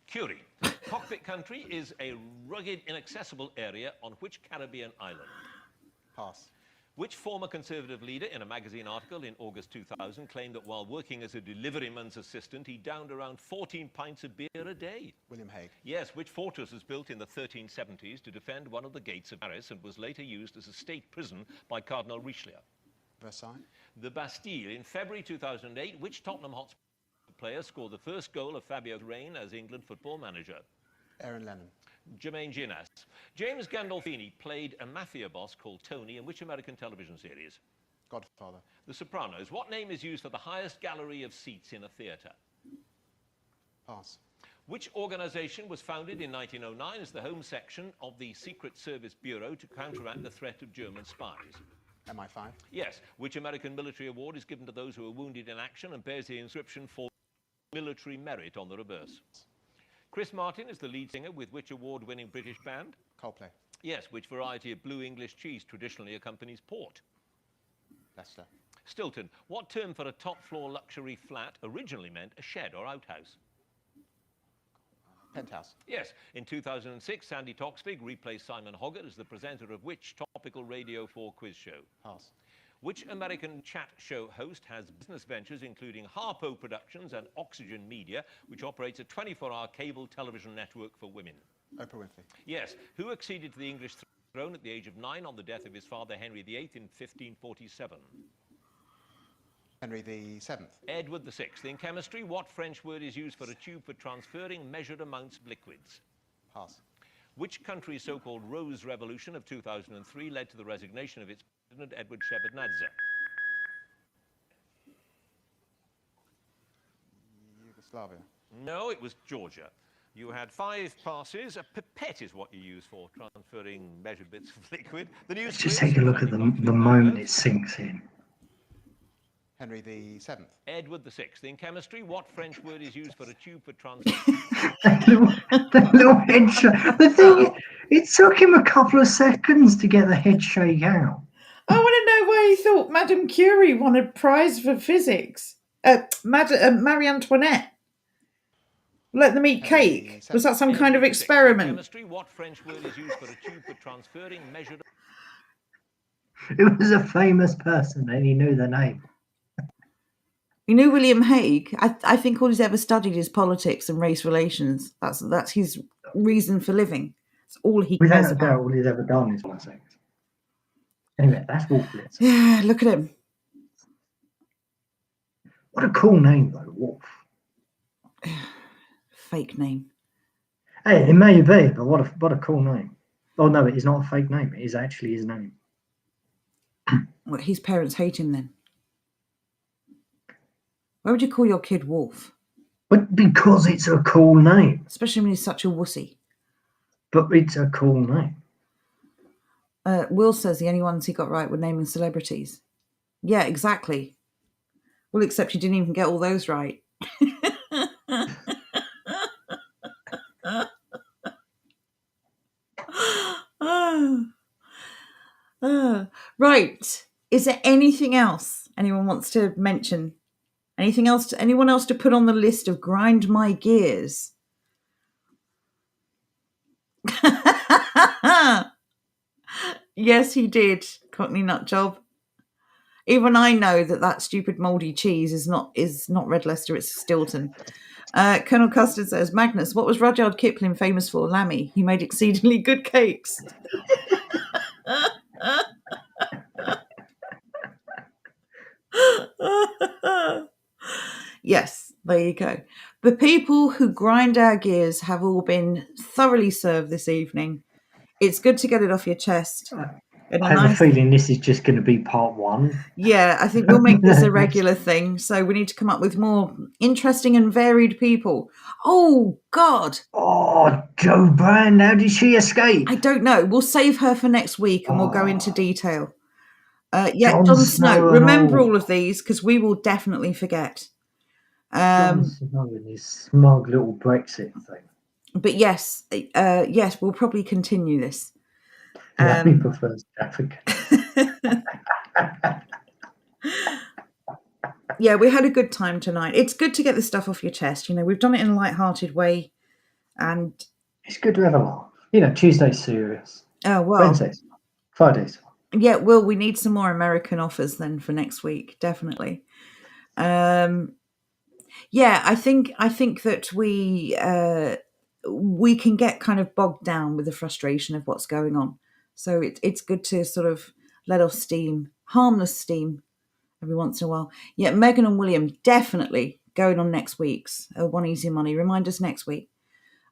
Curie. Cockpit country is a rugged, inaccessible area on which Caribbean island? Pass. Which former Conservative leader in a magazine article in August 2000 claimed that while working as a deliveryman's assistant, he downed around 14 pints of beer a day? William Hague. Yes, which fortress was built in the 1370s to defend one of the gates of Paris and was later used as a state prison by Cardinal Richelieu? Versailles. The Bastille. In February 2008, which Tottenham Hotspur player scored the first goal of Fabio's reign as England football manager? Aaron Lennon. Jermaine Ginnas. James Gandolfini played a mafia boss called Tony in which American television series? Godfather. The Sopranos. What name is used for the highest gallery of seats in a theatre? Pass. Which organisation was founded in 1909 as the home section of the Secret Service Bureau to counteract the threat of German spies? MI5. Yes. Which American military award is given to those who are wounded in action and bears the inscription for military merit on the reverse? Chris Martin is the lead singer with which award-winning British band? Coldplay. Yes. Which variety of blue English cheese traditionally accompanies port? Leicester. Stilton. What term for a top-floor luxury flat originally meant a shed or outhouse? Penthouse. Yes. In 2006, Sandy Toksvig replaced Simon Hoggett as the presenter of which topical Radio 4 quiz show? Pass. Which American chat show host has business ventures including Harpo Productions and Oxygen Media, which operates a 24-hour cable television network for women? Oprah Winfrey. Yes. Who acceded to the English throne at the age of 9 on the death of his father Henry VIII in 1547? Henry VII. Edward VI. In chemistry, what French word is used for a tube for transferring measured amounts of liquids? Pass. Which country's so-called Rose Revolution of 2003 led to the resignation of its president, Edward Shevardnadze? Yugoslavia. No, it was Georgia. You had 5 passes. A pipette is what you use for transferring measured bits of liquid. The news Let's just quiz, take a look at the moment it sinks in. Henry VII. Edward VI. In chemistry, what French word is used for a tube for transferring? That little head shake. The thing is, it took him a couple of seconds to get the head shake out. I want to know why he thought Madame Curie won a prize for physics. Marie Antoinette. Let them eat cake. Was that some kind of experiment? Chemistry, what French word is used for a tube for transferring measured? It was a famous person and he knew the name. You know William Hague? I think all he's ever studied is politics and race relations. That's his reason for living. That's all he cares Without a about. doubt, all he's ever done is politics. Anyway, that's Wolf Blitz. Yeah, look at him. What a cool name, though, Wolf. Fake name. Hey, it may be, but what a cool name. Oh, no, it is not a fake name. It is actually his name. Well, his parents hate him then. Why would you call your kid Wolf? But because it's a cool name. Especially when he's such a wussy. But it's a cool name. Will says the only ones he got right were naming celebrities. Yeah, exactly. Well, except you didn't even get all those right. Right. Is there anything else anyone wants to mention? Anything else? Anyone else to put on the list of grind my gears? Yes, he did. Cockney nut job. Even I know that stupid mouldy cheese is not Red Leicester, it's Stilton. Colonel Custard says, Magnus, what was Rudyard Kipling famous for? Lammy. He made exceedingly good cakes. Yes, there you go. The people who grind our gears have all been thoroughly served this evening. It's good to get it off your chest. I have a feeling this is just going to be part 1. Yeah, I think we'll make this a regular thing. So we need to come up with more interesting and varied people. Oh, God. Oh, Jo Brand, how did she escape? I don't know. We'll save her for next week and we'll go into detail. Jon Snow. Remember all of these because we will definitely forget. Jon Snow and his smug little Brexit thing. But yes, we'll probably continue this. He prefers Africa. Yeah, we had a good time tonight. It's good to get this stuff off your chest. You know, we've done it in a light-hearted way, and it's good to have a laugh. You know, Tuesday's serious. Oh well. Wednesdays, Fridays. Yeah, well, we need some more American offers then for next week, definitely. Yeah, I think that we can get kind of bogged down with the frustration of what's going on. So it's good to sort of let off steam, harmless steam, every once in a while. Yeah, Megan and William definitely going on next week's One Easy Money. Remind us next week.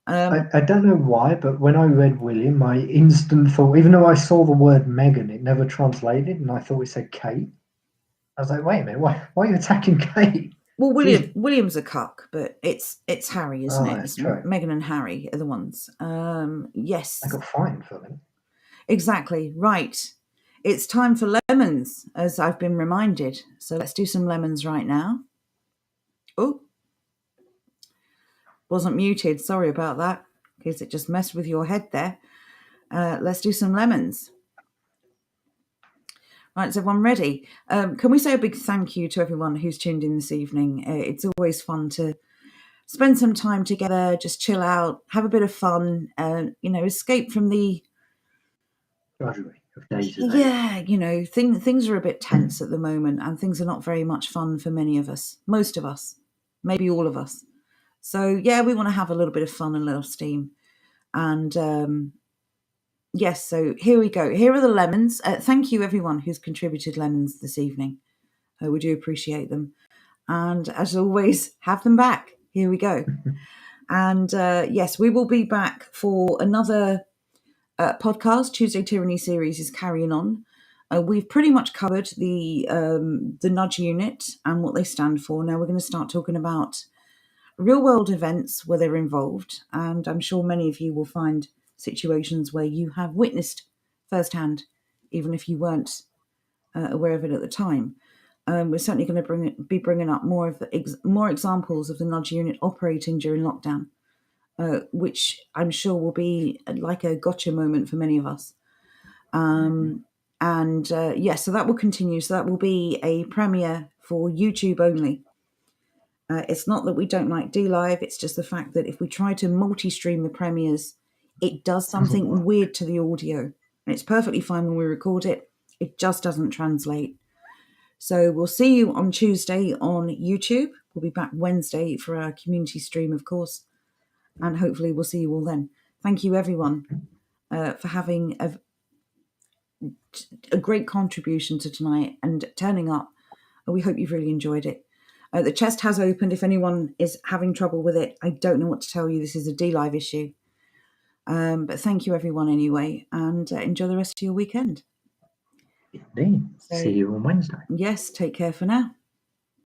I don't know why, but when I read William, my instant thought, even though I saw the word Megan, it never translated, and I thought it said Kate. I was like, wait a minute, why are you attacking Kate? Well, William's a cuck, but it's Harry, isn't it? that's It's true. Meghan and Harry are the ones. Yes, I got fined for them. exactly right. It's time for lemons, as I've been reminded. So let's do some lemons right now. Oh, wasn't muted. Sorry about that, because it just messed with your head there. Let's do some lemons. Right, is everyone ready? Can we say a big thank you to everyone who's tuned in this evening? It's always fun to spend some time together, just chill out, have a bit of fun, escape from the Drudgery of days and days. yeah, things are a bit tense at the moment, and things are not very much fun for many of us, most of us, maybe all of us. So yeah, we want to have a little bit of fun and a little steam, and yes. So here we go. Here are the lemons. Thank you everyone who's contributed lemons this evening. We do appreciate them, and as always, have them back. Here we go. And yes, we will be back for another podcast. Tuesday Tyranny series is carrying on. We've pretty much covered the nudge unit and what they stand for. Now we're going to start talking about real world events where they're involved, and I'm sure many of you will find situations where you have witnessed firsthand, even if you weren't aware of it at the time. We're certainly going to be bringing up more examples of the nudge unit operating during lockdown, which I'm sure will be like a gotcha moment for many of us. So that will continue. So that will be a premiere for YouTube only. It's not that we don't like DLive, it's just the fact that if we try to multi-stream the premieres, it does something weird to the audio. And it's perfectly fine when we record it. It just doesn't translate. So we'll see you on Tuesday on YouTube. We'll be back Wednesday for our community stream, of course. And hopefully we'll see you all then. Thank you, everyone, for having a great contribution to tonight and turning up. We hope you've really enjoyed it. The chest has opened. If anyone is having trouble with it, I don't know what to tell you. This is a DLive issue. But thank you, everyone, anyway, and enjoy the rest of your weekend. Indeed. So, see you on Wednesday. Yes, take care for now.